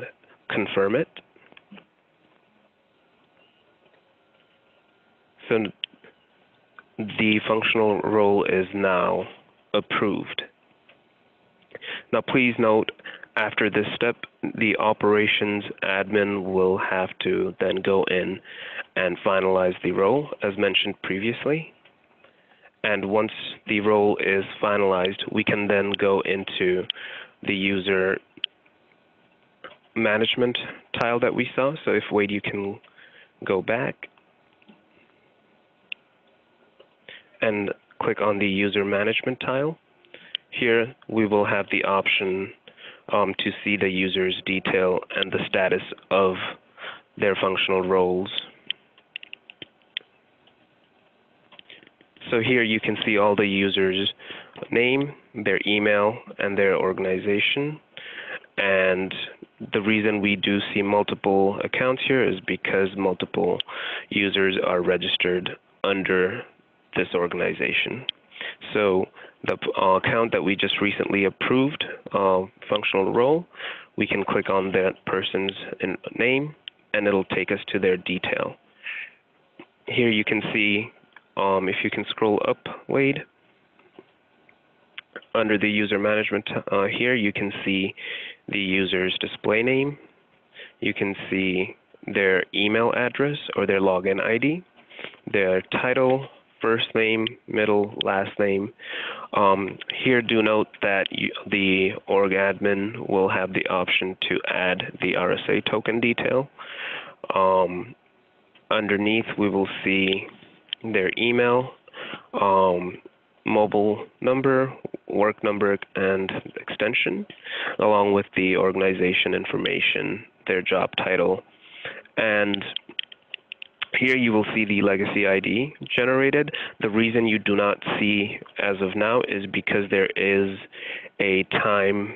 confirm it. So the functional role is now approved. Now please note, after this step, the operations admin will have to then go in and finalize the role as mentioned previously. And once the role is finalized, we can then go into the user management tile that we saw. So if Wade, you can go back and click on the user management tile. Here we will have the option to see the user's detail and the status of their functional roles. So here you can see all the users' name, their email, and their organization. And the reason we do see multiple accounts here is because multiple users are registered under this organization. So the account that we just recently approved, functional role, we can click on that person's name, and it'll take us to their detail. Here you can see, if you can scroll up, Wade, under the user management here, you can see the user's display name. You can see their email address or their login ID, their title, first name, middle, last name. Here, do note that the org admin will have the option to add the RSA token detail. Underneath, we will see their email, mobile number, work number, and extension, along with the organization information, their job title. And here you will see the legacy ID generated. The reason you do not see as of now is because there is a time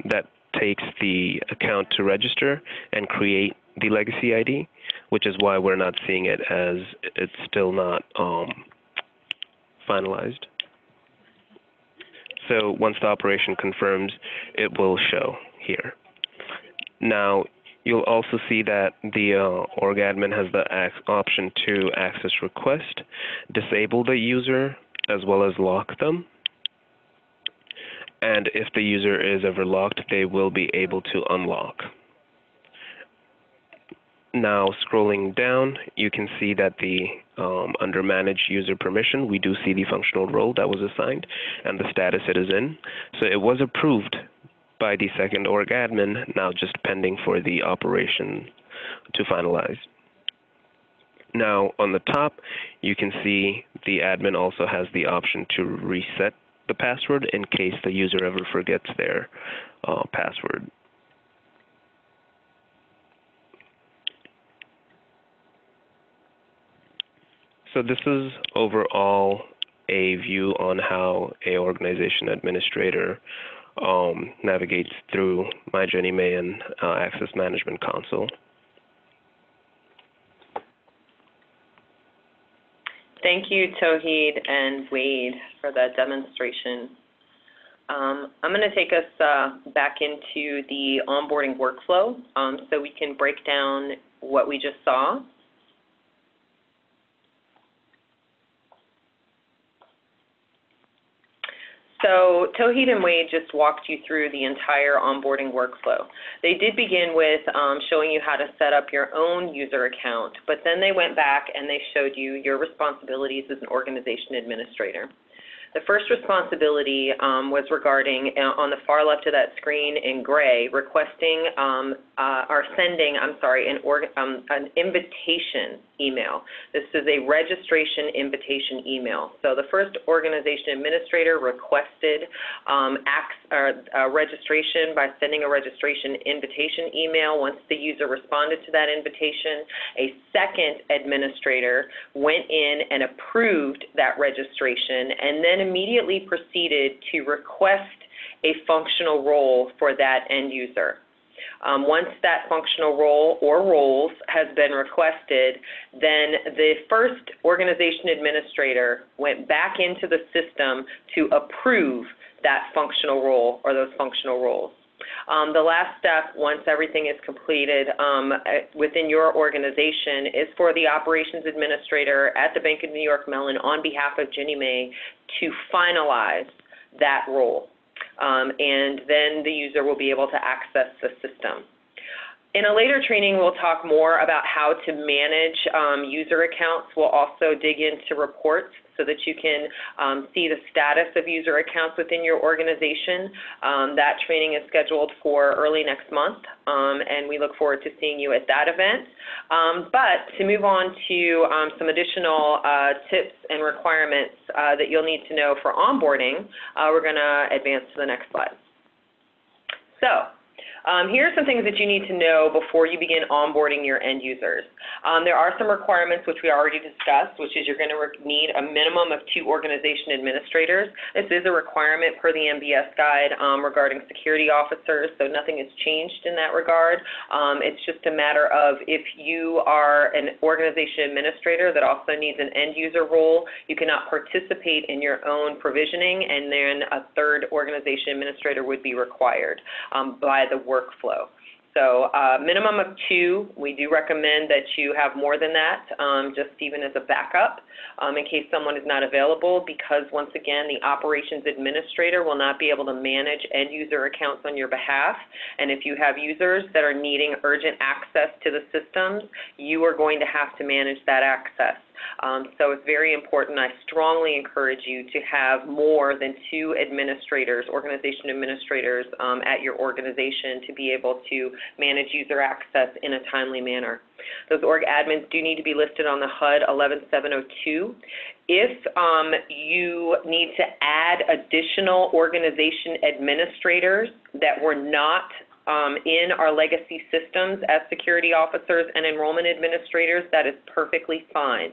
that takes the account to register and create the legacy ID, which is why we're not seeing it, as it's still not finalized. So once the operation confirms, it will show here. Now, you'll also see that the org admin has the option to access request, disable the user, as well as lock them. And if the user is ever locked, they will be able to unlock. Now, scrolling down, you can see that the under Manage User Permission, we do see the functional role that was assigned and the status it is in. So it was approved by the second org admin, now just pending for the operation to finalize. Now, on the top, you can see the admin also has the option to reset the password in case the user ever forgets their password. So this is overall a view on how an organization administrator navigates through MyGinnieMae and Access Management Console. Thank you, Tauheed and Wade, for that demonstration. I'm going to take us back into the onboarding workflow so we can break down what we just saw. So Tauheed and Wade just walked you through the entire onboarding workflow. They did begin with showing you how to set up your own user account, but then they went back and they showed you your responsibilities as an organization administrator. The first responsibility was regarding, on the far left of that screen in gray, requesting or sending, an invitation email. This is a registration invitation email. So the first organization administrator requested registration by sending a registration invitation email. Once the user responded to that invitation, a second administrator went in and approved that registration and then immediately proceeded to request a functional role for that end user. Once that functional role or roles has been requested, then the first organization administrator went back into the system to approve that functional role or those functional roles. The last step, once everything is completed within your organization, is for the operations administrator at the Bank of New York Mellon on behalf of Ginnie Mae to finalize that role. And then the user will be able to access the system. In a later training, we'll talk more about how to manage user accounts. We'll also dig into reports so that you can see the status of user accounts within your organization. That training is scheduled for early next month, and we look forward to seeing you at that event. But to move on to some additional tips and requirements that you'll need to know for onboarding, we're going to advance to the next slide. So, here are some things that you need to know before you begin onboarding your end users. There are some requirements which we already discussed, which is you're going to need a minimum of 2 organization administrators. This is a requirement per the MBS guide regarding security officers, so nothing has changed in that regard. It's just a matter of if you are an organization administrator that also needs an end user role, you cannot participate in your own provisioning, and then a third organization administrator would be required by the workflow. So minimum of 2. We do recommend that you have more than that, just even as a backup in case someone is not available, because once again, the operations administrator will not be able to manage end user accounts on your behalf. And if you have users that are needing urgent access to the systems, you are going to have to manage that access. So it's very important. I strongly encourage you to have more than 2 administrators, organization administrators at your organization to be able to manage user access in a timely manner. Those org admins do need to be listed on the HUD 11702. If you need to add additional organization administrators that were not in our legacy systems as security officers and enrollment administrators, that is perfectly fine.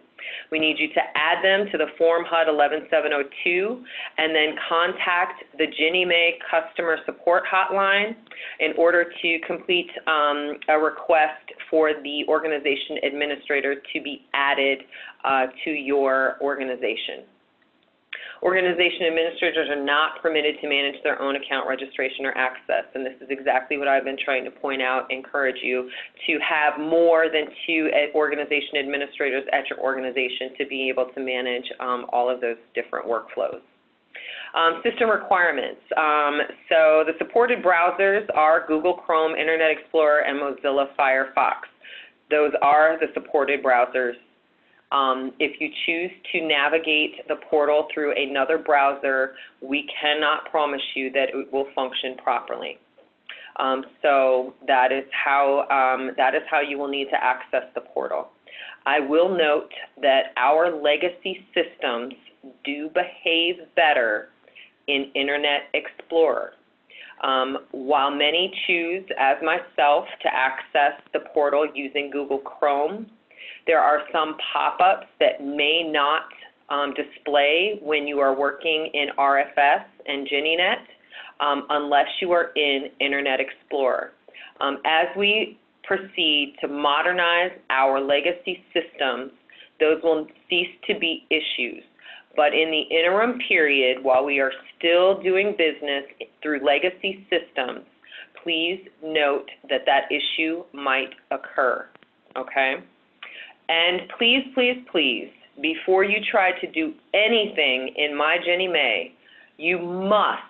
We need you to add them to the form HUD 11702 and then contact the Ginnie Mae customer support hotline in order to complete a request for the organization administrator to be added to your organization. Organization administrators are not permitted to manage their own account registration or access, and this is exactly what I've been trying to point out, encourage you to have more than 2 organization administrators at your organization to be able to manage all of those different workflows. System requirements. So the supported browsers are Google Chrome, Internet Explorer, and Mozilla Firefox. Those are the supported browsers. If you choose to navigate the portal through another browser, we cannot promise you that it will function properly. So that is how you will need to access the portal. I will note that our legacy systems do behave better in Internet Explorer. While many choose, as myself, to access the portal using Google Chrome, there are some pop-ups that may not display when you are working in RFS and GinnieNet unless you are in Internet Explorer. As we proceed to modernize our legacy systems, those will cease to be issues. But in the interim period, while we are still doing business through legacy systems, please note that that issue might occur, okay? And please, please, please, before you try to do anything in My Ginnie Mae, you must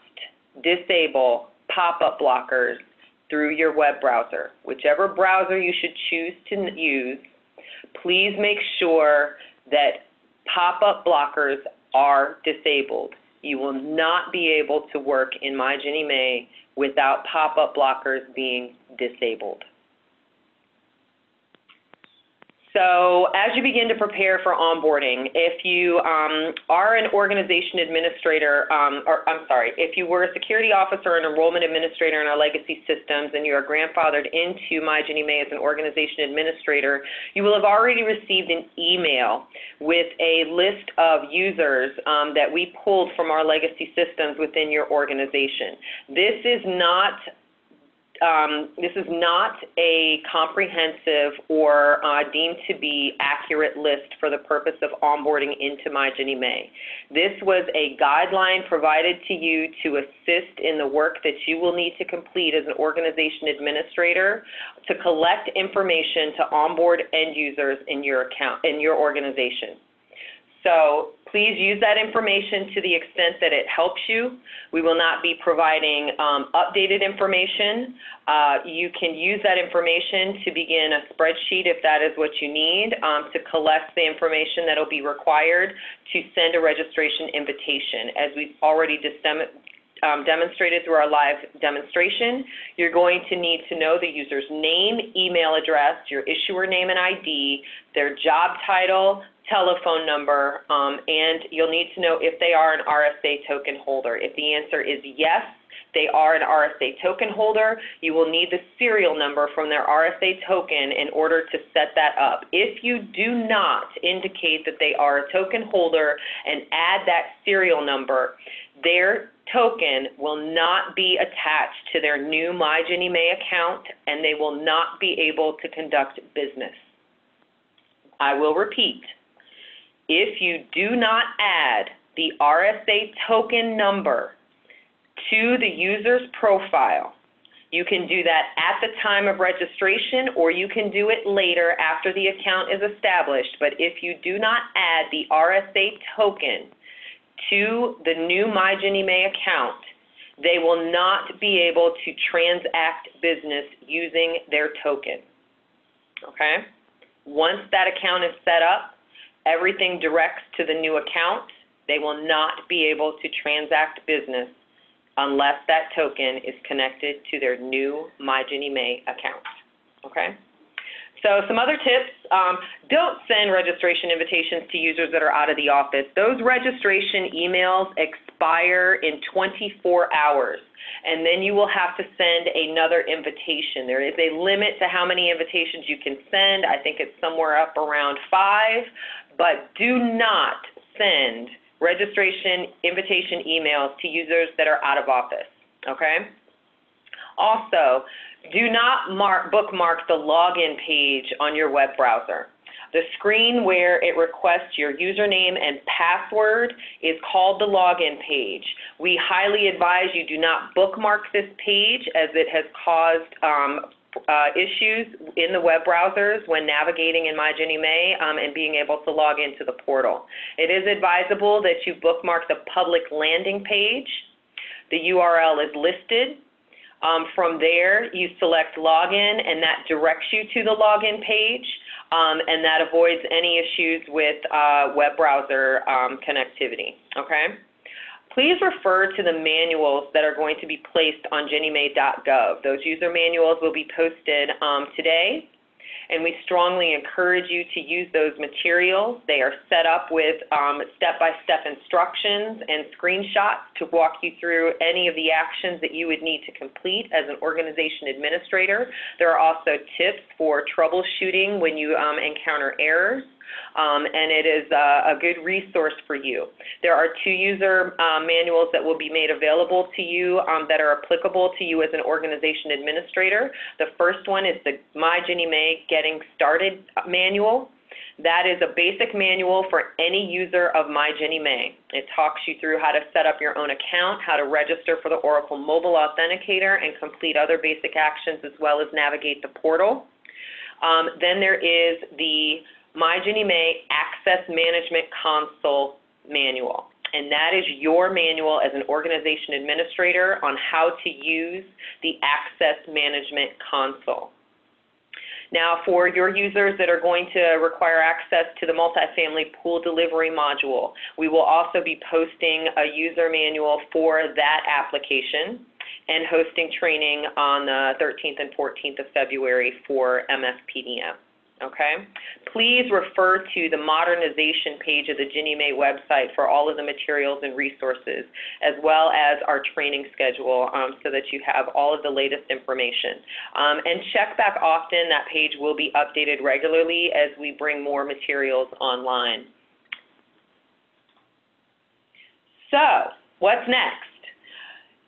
disable pop-up blockers through your web browser. Whichever browser you should choose to use, please make sure that pop-up blockers are disabled. You will not be able to work in My Ginnie Mae without pop-up blockers being disabled. So as you begin to prepare for onboarding, if you are an organization administrator, if you were a security officer or an enrollment administrator in our legacy systems and you are grandfathered into My Ginnie Mae as an organization administrator, you will have already received an email with a list of users that we pulled from our legacy systems within your organization. This is not a comprehensive or deemed to be accurate list for the purpose of onboarding into My Ginnie Mae. This was a guideline provided to you to assist in the work that you will need to complete as an organization administrator to collect information to onboard end users in your organization. So please use that information to the extent that it helps you. We will not be providing updated information. You can use that information to begin a spreadsheet if that is what you need to collect the information that will be required to send a registration invitation. As we've already demonstrated through our live demonstration, you're going to need to know the user's name, email address, your issuer name and ID, their job title, telephone number, and you'll need to know if they are an RSA token holder. If the answer is yes, they are an RSA token holder, you will need the serial number from their RSA token in order to set that up. If you do not indicate that they are a token holder and add that serial number, their token will not be attached to their new My Ginnie Mae account, and they will not be able to conduct business. I will repeat. If you do not add the RSA token number to the user's profile, you can do that at the time of registration or you can do it later after the account is established. But if you do not add the RSA token to the new My Ginnie Mae account, they will not be able to transact business using their token. Okay? Once that account is set up, everything directs to the new account. They will not be able to transact business unless that token is connected to their new My Ginnie Mae account. Okay? So some other tips, don't send registration invitations to users that are out of the office. Those registration emails expire in 24 hours, and then you will have to send another invitation. There is a limit to how many invitations you can send. I think it's somewhere up around 5, but do not send registration invitation emails to users that are out of office, okay? Also, do not bookmark the login page on your web browser. The screen where it requests your username and password is called the login page. We highly advise you do not bookmark this page as it has caused issues in the web browsers when navigating in My Ginnie Mae and being able to log into the portal. It is advisable that you bookmark the public landing page. The URL is listed. From there, you select login, and that directs you to the login page, and that avoids any issues with web browser connectivity, okay? Please refer to the manuals that are going to be placed on ginniemay.gov. Those user manuals will be posted today, and we strongly encourage you to use those materials. They are set up with step-by-step instructions and screenshots to walk you through any of the actions that you would need to complete as an organization administrator. There are also tips for troubleshooting when you encounter errors. And it is a good resource for you. There are 2 user manuals that will be made available to you that are applicable to you as an organization administrator. The first one is the My Ginnie Mae Getting Started manual. That is a basic manual for any user of My Ginnie Mae. It talks you through how to set up your own account, how to register for the Oracle Mobile Authenticator, and complete other basic actions as well as navigate the portal. Then there is the My Ginnie Mae Access Management Console manual, and that is your manual as an organization administrator on how to use the Access Management Console. Now, for your users that are going to require access to the multifamily pool delivery module, we will also be posting a user manual for that application and hosting training on the 13th and 14th of February for MFPDM. Okay? Please refer to the modernization page of the Ginnie Mae website for all of the materials and resources, as well as our training schedule, so that you have all of the latest information. And check back often. That page will be updated regularly as we bring more materials online. So, what's next?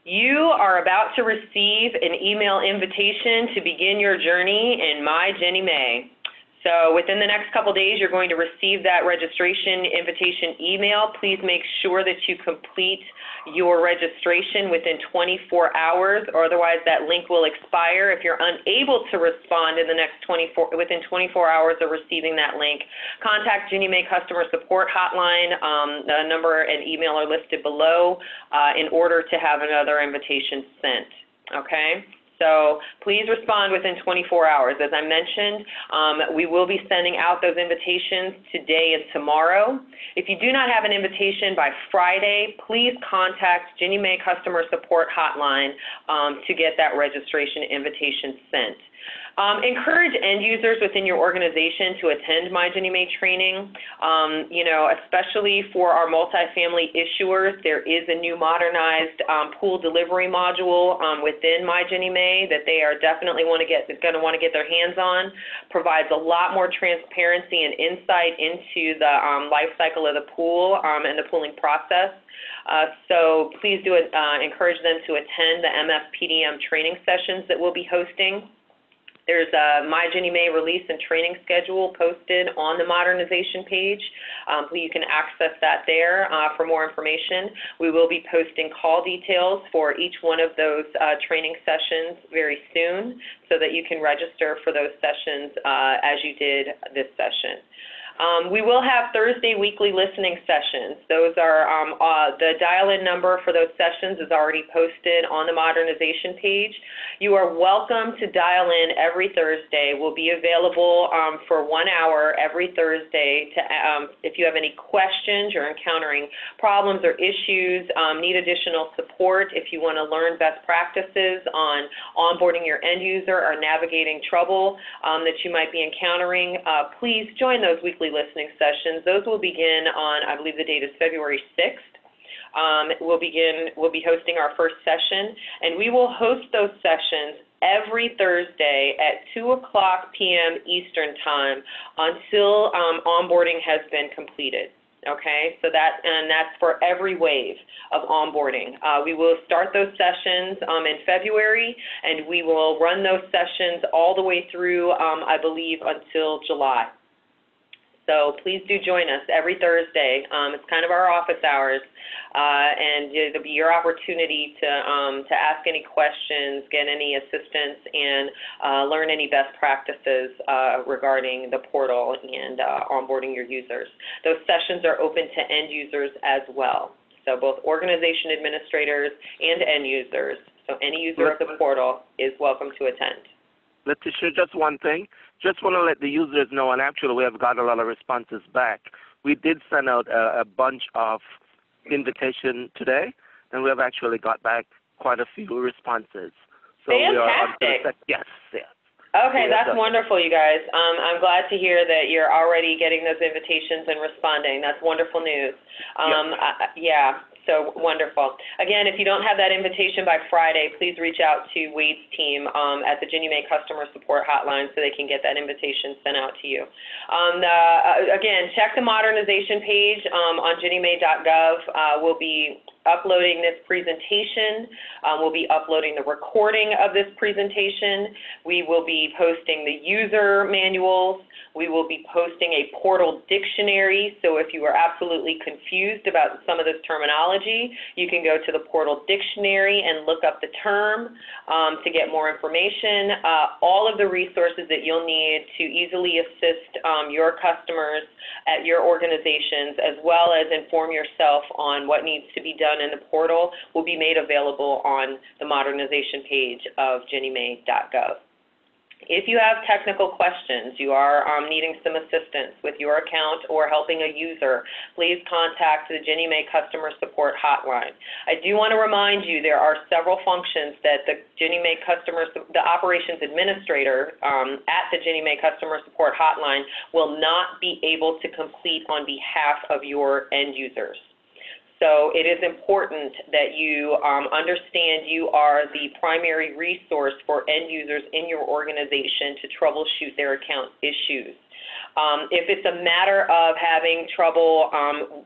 You are about to receive an email invitation to begin your journey in My Ginnie Mae. So within the next couple days, you're going to receive that registration invitation email. Please make sure that you complete your registration within 24 hours, or otherwise that link will expire. If you're unable to respond in the next within 24 hours of receiving that link, contact Ginnie Mae Customer Support Hotline. The number and email are listed below in order to have another invitation sent. Okay? So please respond within 24 hours. As I mentioned, we will be sending out those invitations today and tomorrow. If you do not have an invitation by Friday, please contact Ginnie Mae Customer Support Hotline to get that registration invitation sent. Encourage end users within your organization to attend My Ginnie Mae training. You know, especially for our multifamily issuers, there is a new modernized pool delivery module within My Ginnie Mae that they are definitely going to want to get their hands on. Provides a lot more transparency and insight into the life cycle of the pool and the pooling process. So please do encourage them to attend the MFPDM training sessions that we'll be hosting. There's a My Ginnie Mae release and training schedule posted on the modernization page. You can access that there for more information. We will be posting call details for each one of those training sessions very soon so that you can register for those sessions as you did this session. We will have Thursday weekly listening sessions. Those are, the dial-in number for those sessions is already posted on the modernization page. You are welcome to dial in every Thursday. We'll be available for 1 hour every Thursday to, if you have any questions, you're encountering problems or issues, need additional support, if you want to learn best practices on onboarding your end user or navigating trouble that you might be encountering, please join those weekly listening sessions. Those will begin on, I believe the date is February 6th. We'll be hosting our first session, and we will host those sessions every Thursday at 2:00 p.m. Eastern Time until onboarding has been completed. Okay, so that's for every wave of onboarding. We will start those sessions in February, and we will run those sessions all the way through, I believe, until July. So please do join us every Thursday. It's kind of our office hours, and it'll be your opportunity to ask any questions, get any assistance, and learn any best practices regarding the portal and onboarding your users. Those sessions are open to end users as well, so both organization administrators and end users. So any user of the portal is welcome to attend. Let's share just one thing. Just want to let the users know, and actually we have got a lot of responses back. We did send out a bunch of invitations today, and we have actually got back quite a few responses. So fantastic. We are on to the yes. Okay, that's wonderful, you guys. I'm glad to hear that you're already getting those invitations and responding. That's wonderful news. Yeah. So wonderful. Again, if you don't have that invitation by Friday, please reach out to Wade's team at the Ginnie Mae Customer Support Hotline so they can get that invitation sent out to you. Again, check the modernization page on ginniemay.gov. We'll be uploading this presentation. We'll be uploading the recording of this presentation. We will be posting the user manuals. We will be posting a portal dictionary, so if you are absolutely confused about some of this terminology, you can go to the portal dictionary and look up the term to get more information. All of the resources that you'll need to easily assist your customers at your organizations, as well as inform yourself on what needs to be done in the portal, will be made available on the modernization page of ginniemay.gov. If you have technical questions, you are needing some assistance with your account or helping a user, please contact the Ginnie Mae Customer Support Hotline. I do want to remind you there are several functions that the Ginnie Mae the Operations Administrator at the Ginnie Mae Customer Support Hotline will not be able to complete on behalf of your end users. So it is important that you understand you are the primary resource for end users in your organization to troubleshoot their account issues. If it's a matter of having trouble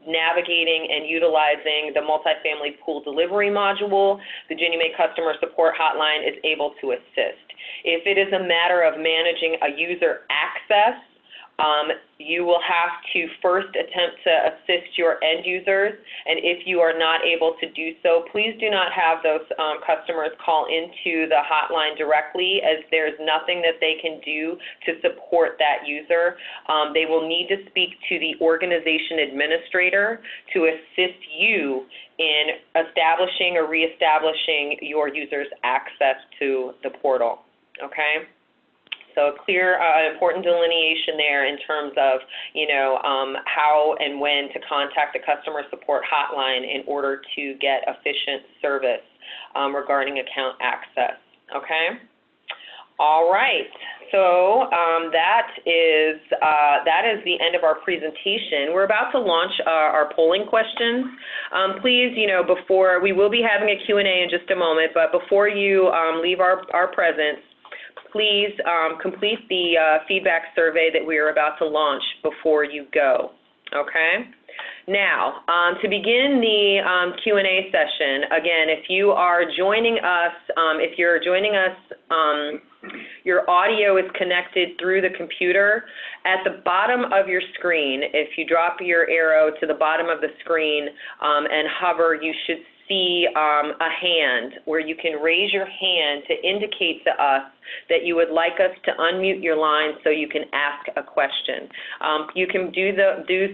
navigating and utilizing the multifamily pool delivery module, the Ginnie Mae Customer Support Hotline is able to assist. If it is a matter of managing a user access, you will have to first attempt to assist your end users, and if you are not able to do so, please do not have those customers call into the hotline directly, as there's nothing that they can do to support that user. They will need to speak to the organization administrator to assist you in establishing or reestablishing your user's access to the portal, okay? So a clear, important delineation there in terms of, how and when to contact the customer support hotline in order to get efficient service regarding account access, okay? All right, so that is the end of our presentation. We're about to launch our polling questions. Please, before, we will be having a Q&A in just a moment, but before you leave our presence, please complete the feedback survey that we are about to launch before you go, okay? Now, to begin the Q&A session, again, if you are joining us, your audio is connected through the computer. At the bottom of your screen, if you drop your arrow to the bottom of the screen and hover, you should see a hand where you can raise your hand to indicate to us that you would like us to unmute your line so you can ask a question. You can do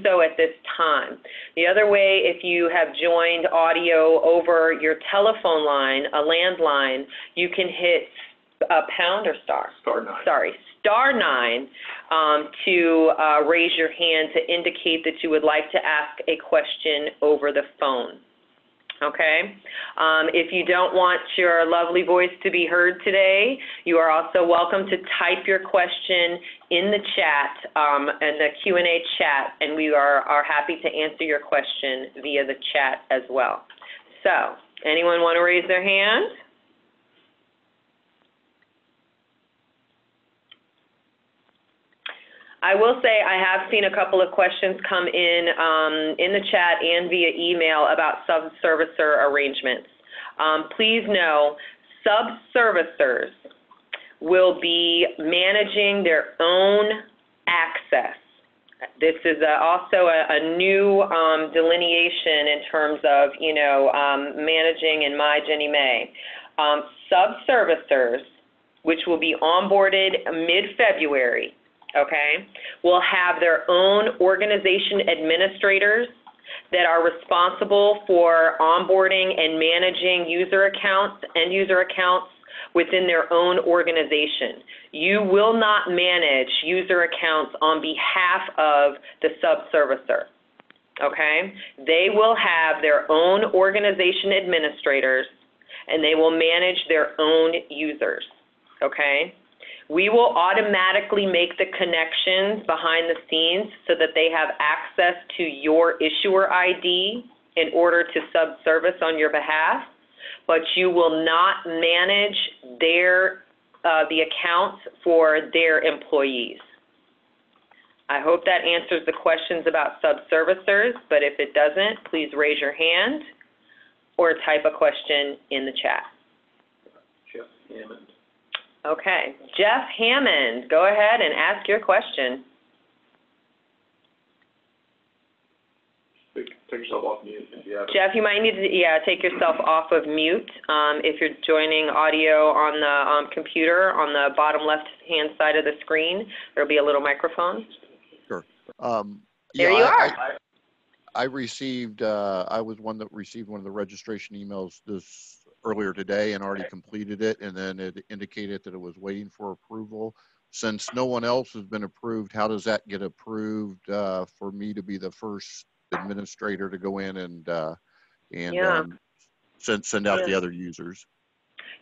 so at this time. The other way, if you have joined audio over your telephone line, a landline, you can hit pound or star? Star 9. Sorry, star 9 to raise your hand to indicate that you would like to ask a question over the phone. Okay? If you don't want your lovely voice to be heard today, you are also welcome to type your question in the chat, in the Q&A chat, and we are happy to answer your question via the chat as well. So, anyone want to raise their hand? I will say I have seen a couple of questions come in the chat and via email about sub-servicer arrangements. Please know, sub-servicers will be managing their own access. This is also a new delineation in terms of, managing in MyGinnieMae. Sub-servicers, which will be onboarded mid-February, okay, will have their own organization administrators that are responsible for onboarding and managing user accounts, end user accounts within their own organization. You will not manage user accounts on behalf of the sub-servicer, okay? They will have their own organization administrators and they will manage their own users, okay? We will automatically make the connections behind the scenes so that they have access to your issuer ID in order to sub-service on your behalf, but you will not manage the accounts for their employees. I hope that answers the questions about sub-servicers, but if it doesn't, please raise your hand or type a question in the chat. Jeff Hammond. Okay, Jeff Hammond, go ahead and ask your question. Take yourself off mute if you have. Jeff, you might need to, take yourself off of mute. If you're joining audio on the computer, on the bottom left-hand side of the screen, there'll be a little microphone. Sure. There you are. I received, I was one that received one of the registration emails this earlier today and already completed it, and then it indicated that it was waiting for approval. Since no one else has been approved, how does that get approved for me to be the first administrator to go in and send out the other users?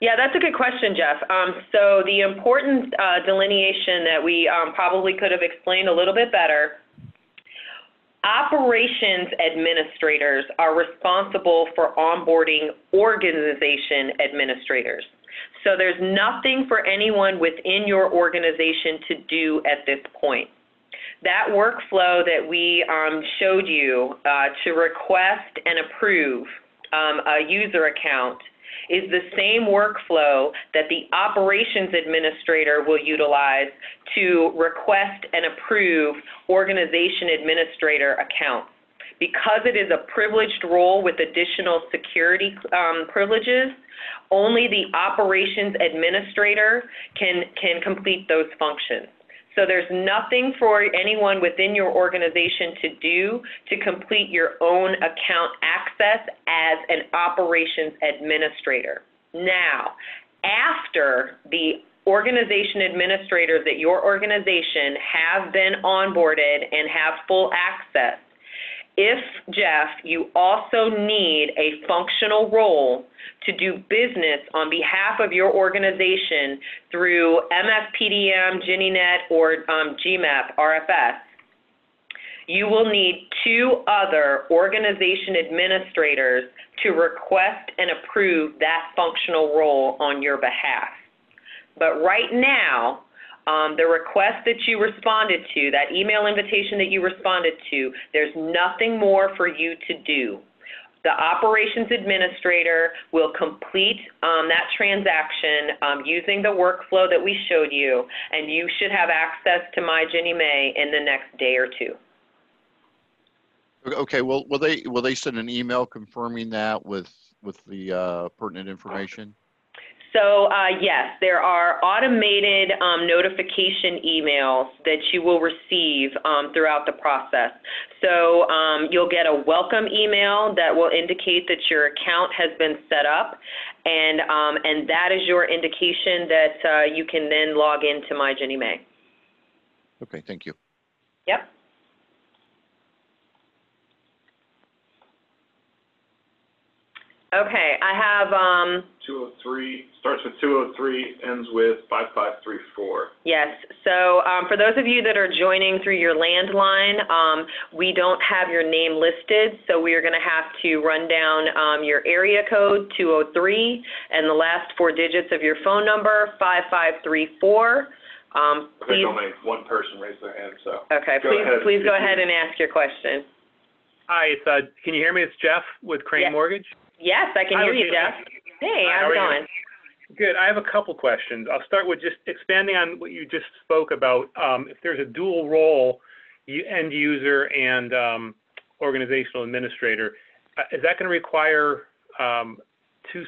Yeah, that's a good question, Jeff. So the important delineation that we probably could have explained a little bit better, operations administrators are responsible for onboarding organization administrators. So there's nothing for anyone within your organization to do at this point. That workflow that we showed you to request and approve a user account is the same workflow that the operations administrator will utilize to request and approve organization administrator accounts. Because it is a privileged role with additional security privileges, only the operations administrator can complete those functions. So there's nothing for anyone within your organization to do to complete your own account access as an operations administrator. Now, after the organization administrators at your organization have been onboarded and have full access, if, Jeff, you also need a functional role to do business on behalf of your organization through MFPDM, Ginnie Mae, or GMAF, RFS, you will need 2 other organization administrators to request and approve that functional role on your behalf. But right now, the request that you responded to, that email invitation that you responded to, there's nothing more for you to do. The operations administrator will complete that transaction using the workflow that we showed you, and you should have access to MyGinnieMae in the next day or 2. Okay. Well, will they send an email confirming that with the pertinent information? So yes, there are automated notification emails that you will receive throughout the process. So you'll get a welcome email that will indicate that your account has been set up, and that is your indication that you can then log into MyGinnieMae. Okay, thank you. Yep. Okay, I have 203, starts with 203, ends with 5534. Yes, so for those of you that are joining through your landline, we don't have your name listed, so we are going to have to run down your area code, 203, and the last 4 digits of your phone number, 5534. I think only one person raised their hand, so. Okay, please go ahead and ask your question. Hi, it's can you hear me? It's Jeff with Crane Mortgage. Yes, I can hear you, Jeff. Hey, how's it going? Good. I have a couple questions. I'll start with just expanding on what you just spoke about. If there's a dual role, end user and organizational administrator, is that going to require 2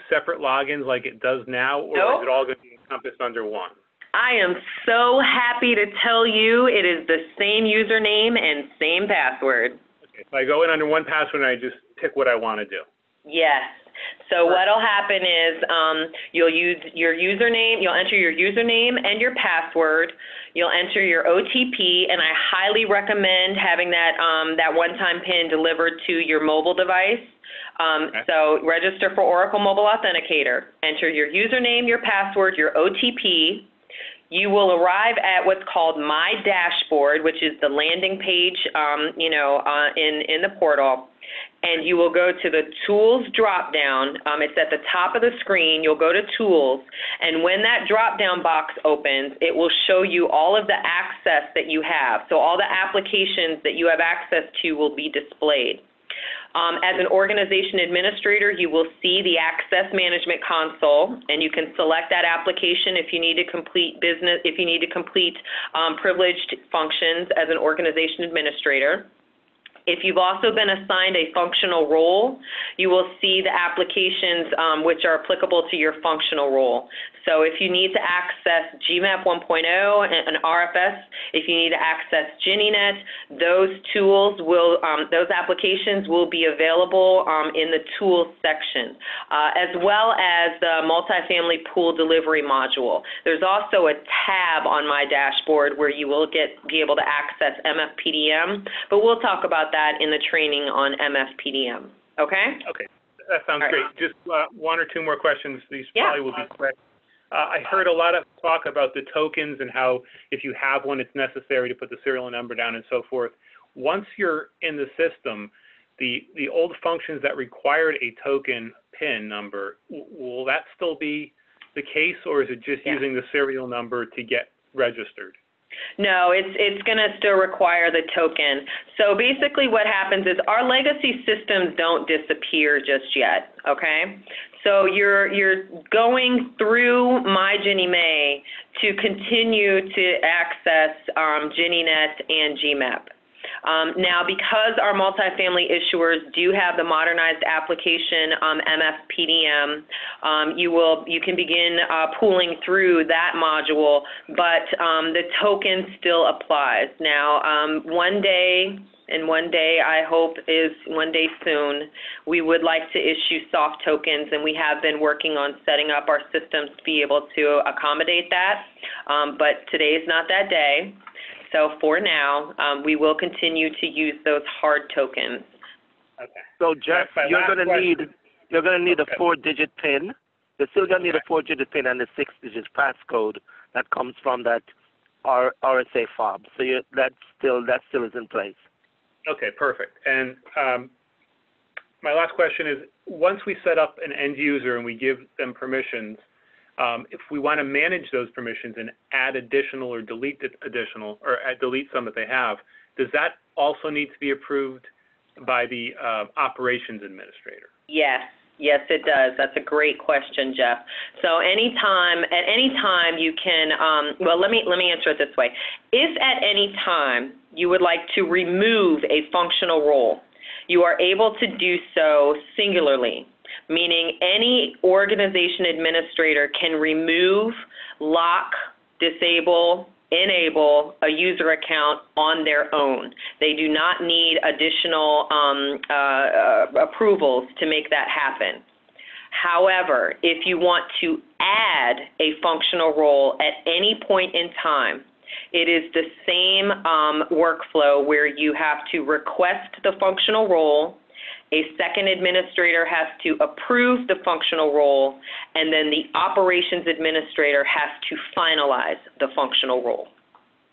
separate logins like it does now, or Nope. is it all going to be encompassed under one? I am so happy to tell you it is the same username and same password. Okay, so I go in under one password and I just pick what I want to do. Yes. So what'll happen is you'll use your username, you'll enter your username and your password, you'll enter your OTP, and I highly recommend having that that one-time PIN delivered to your mobile device. Okay. So register for Oracle Mobile Authenticator. Enter your username, your password, your OTP. You will arrive at what's called My Dashboard, which is the landing page, in the portal. And you will go to the Tools drop-down. It's at the top of the screen. You'll go to Tools, and when that drop-down box opens, it will show you all of the access that you have. So all the applications that you have access to will be displayed. As an organization administrator, you will see the Access Management Console, and you can select that application if you need to complete privileged functions as an organization administrator. If you've also been assigned a functional role, you will see the applications which are applicable to your functional role. So if you need to access GMAP 1.0 and RFS, if you need to access GinnieNet, those tools will, those applications will be available in the tools section, as well as the multifamily pool delivery module. There's also a tab on my dashboard where you will be able to access MFPDM, but we'll talk about that in the training on MFPDM. Okay? Okay, that sounds great. Just one or two more questions. These probably will be quick. I heard a lot of talk about the tokens and how if you have one, it's necessary to put the serial number down and so forth. Once you're in the system, the old functions that required a token PIN number, will that still be the case, or is it just using the serial number to get registered? No, it's going to still require the token. So basically what happens is our legacy systems don't disappear just yet, okay? So you're going through My Ginnie Mae to continue to access GinnieNet and GMAP. Now, because our multifamily issuers do have the modernized application MFPDM, you can begin pulling through that module, but the token still applies. Now, one day, I hope is one day soon, we would like to issue soft tokens, and we have been working on setting up our systems to be able to accommodate that, but today is not that day. So for now, we will continue to use those hard tokens. Okay. So Jeff, you're going to need a 4-digit PIN. You're still going to need a 4-digit PIN and a 6-digit passcode that comes from that RSA fob. So that still is in place. Okay, perfect. And my last question is, once we set up an end user and we give them permissions, if we want to manage those permissions and add additional or delete additional, or delete some that they have, does that also need to be approved by the operations administrator? Yes. Yes, it does. That's a great question, Jeff. So at any time you can, well, let me answer it this way. If at any time you would like to remove a functional role, you are able to do so singularly, meaning any organization administrator can remove, lock, disable, enable a user account on their own. They do not need additional approvals to make that happen. However, if you want to add a functional role at any point in time, it is the same workflow where you have to request the functional role, a second administrator has to approve the functional role, and then the operations administrator has to finalize the functional role.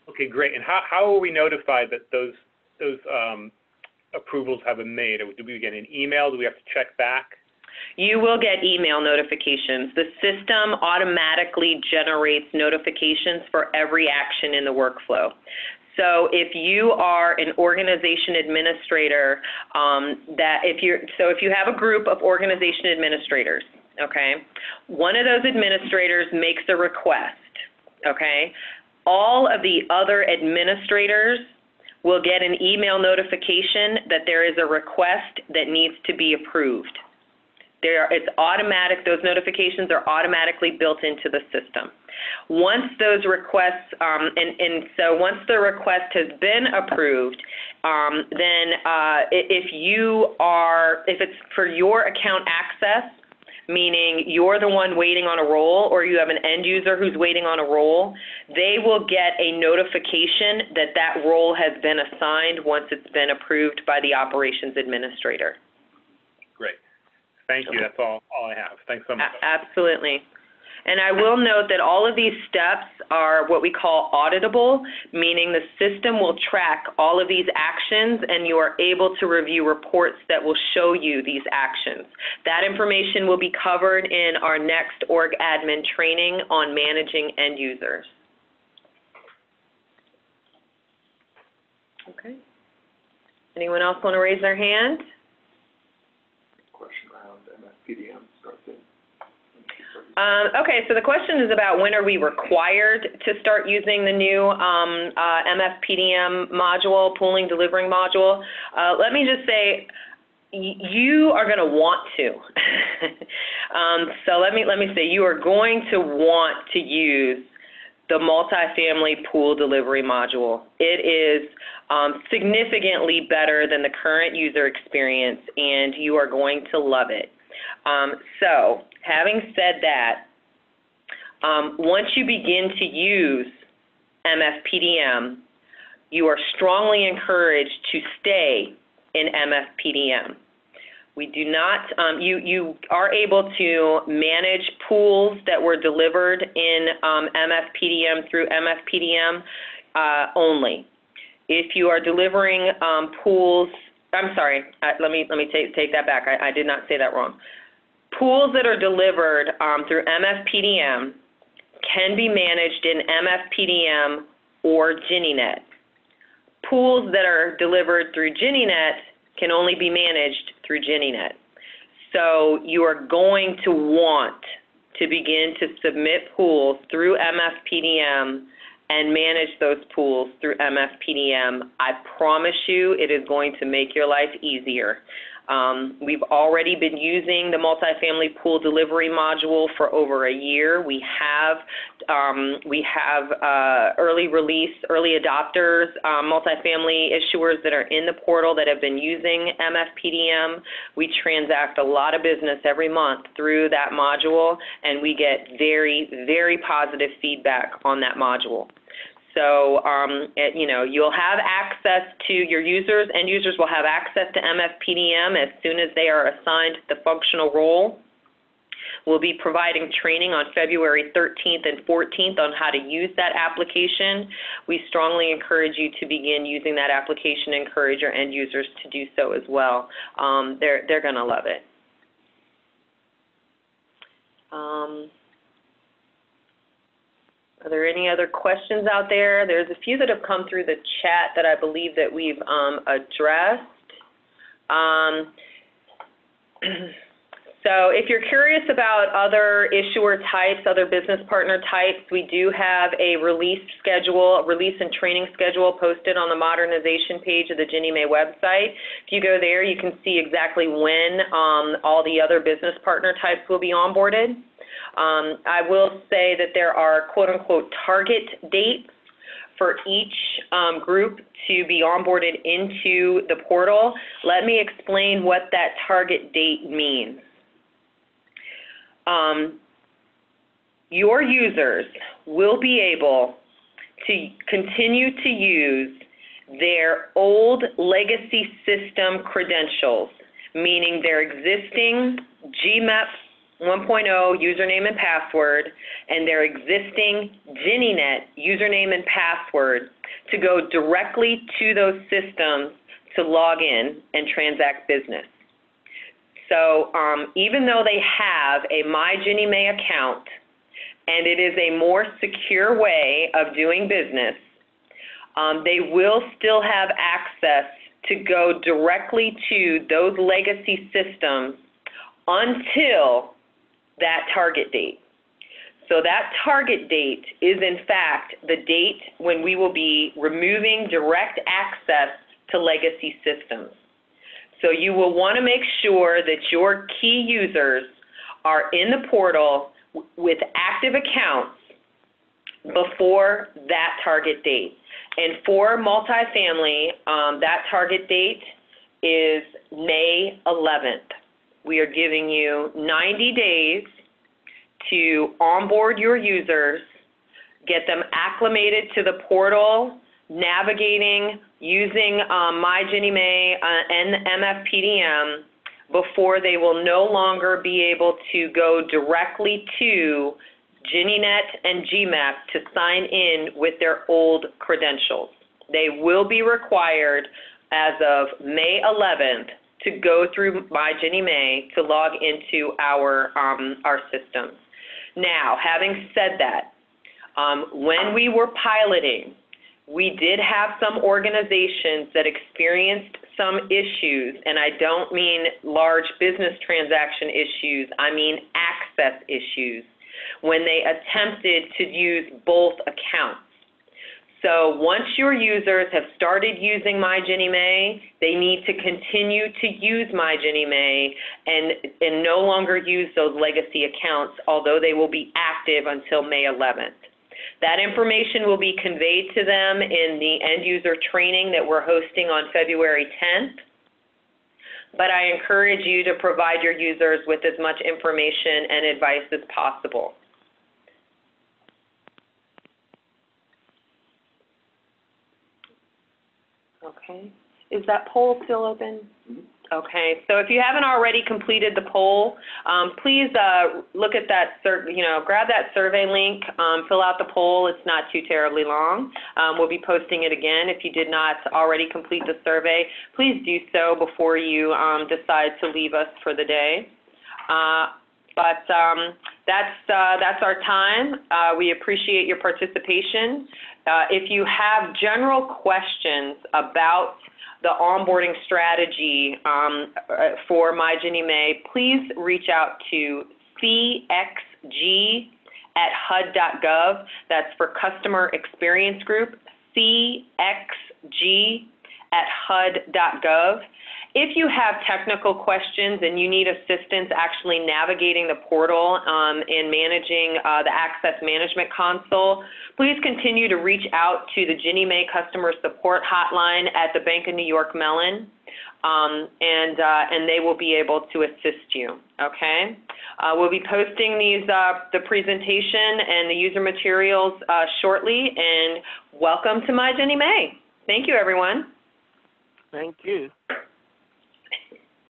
Okay, great. And how are we notified that those approvals have been made? Do we get an email? Do we have to check back? You will get email notifications. The system automatically generates notifications for every action in the workflow. So if you are an organization administrator, if you have a group of organization administrators, okay, one of those administrators makes a request, okay, all of the other administrators will get an email notification that there is a request that needs to be approved. It's automatic. Those notifications are automatically built into the system. Once those requests, so once the request has been approved, then if it's for your account access, meaning you're the one waiting on a role or you have an end user who's waiting on a role, they will get a notification that that role has been assigned once it's been approved by the operations administrator. Great. Thank you. That's all I have. Thanks so much. Absolutely. And I will note that all of these steps are what we call auditable, meaning the system will track all of these actions and you are able to review reports that will show you these actions. That information will be covered in our next org admin training on managing end users. Okay. Anyone else want to raise their hand? Question around MFPDM starts in Okay, so the question is about when are we required to start using the new MFPDM module, pooling delivering module. Let me just say, you are going to want to. So let me say, you are going to want to use the multifamily pool delivery module. It is significantly better than the current user experience, and you are going to love it. So having said that, once you begin to use MFPDM, you are strongly encouraged to stay in MFPDM. We do not, you are able to manage pools that were delivered in MFPDM through MFPDM only. If you are delivering pools, I'm sorry, let me take that back. I did not say that wrong. Pools that are delivered through MFPDM can be managed in MFPDM or Ginnie Mae. Pools that are delivered through Ginnie Mae can only be managed through Ginnie Mae. So you are going to want to begin to submit pools through MFPDM and manage those pools through MFPDM. I promise you it is going to make your life easier. We've already been using the multifamily pool delivery module for over a year. We have early release, early adopters, multifamily issuers that are in the portal that have been using MFPDM. We transact a lot of business every month through that module, and we get very, very positive feedback on that module. So, you'll have access to your users, and users will have access to MFPDM as soon as they are assigned the functional role. We'll be providing training on February 13th and 14th on how to use that application. We strongly encourage you to begin using that application and encourage your end users to do so as well. They're going to love it. Are there any other questions out there? There's a few that have come through the chat that I believe that we've addressed. So if you're curious about other issuer types, other business partner types, we do have a release schedule, a release and training schedule posted on the modernization page of the Ginnie Mae website. If you go there, you can see exactly when all the other business partner types will be onboarded. I will say that there are quote-unquote target dates for each group to be onboarded into the portal. Let me explain what that target date means. Your users will be able to continue to use their old legacy system credentials, meaning their existing GMAP 1.0 username and password and their existing GinnieNet username and password to go directly to those systems to log in and transact business. So even though they have a My Ginnie Mae account and it is a more secure way of doing business, they will still have access to go directly to those legacy systems until that target date. So that target date is in fact the date when we will be removing direct access to legacy systems. So you will want to make sure that your key users are in the portal with active accounts before that target date. And for multifamily, that target date is May 11th. We are giving you 90 days to onboard your users, get them acclimated to the portal, navigating, using My Ginnie Mae and MFPDM before they will no longer be able to go directly to GinnieNet and GMAP to sign in with their old credentials. They will be required as of May 11th to go through My Ginnie Mae to log into our systems. Now, having said that, when we were piloting, we did have some organizations that experienced some issues, and I don't mean large business transaction issues, I mean access issues. when they attempted to use both accounts. So once your users have started using MyGinnieMae, they need to continue to use MyGinnieMae and no longer use those legacy accounts, although they will be active until May 11th. That information will be conveyed to them in the end user training that we're hosting on February 10th. But I encourage you to provide your users with as much information and advice as possible. Okay. Is that poll still open? Mm-hmm. Okay. So if you haven't already completed the poll, please look at that, grab that survey link, fill out the poll. It's not too terribly long. We'll be posting it again. If you did not already complete the survey, please do so before you decide to leave us for the day. That's our time. We appreciate your participation. If you have general questions about the onboarding strategy for MyGinnieMae, please reach out to cxg@hud.gov. That's for Customer Experience Group, cxg@hud.gov. If you have technical questions and you need assistance actually navigating the portal and managing the Access Management Console, please continue to reach out to the Ginnie Mae Customer Support Hotline at the Bank of New York Mellon, and they will be able to assist you, okay? We'll be posting the presentation and the user materials shortly, and welcome to MyGinnieMae. Thank you, everyone. Thank you.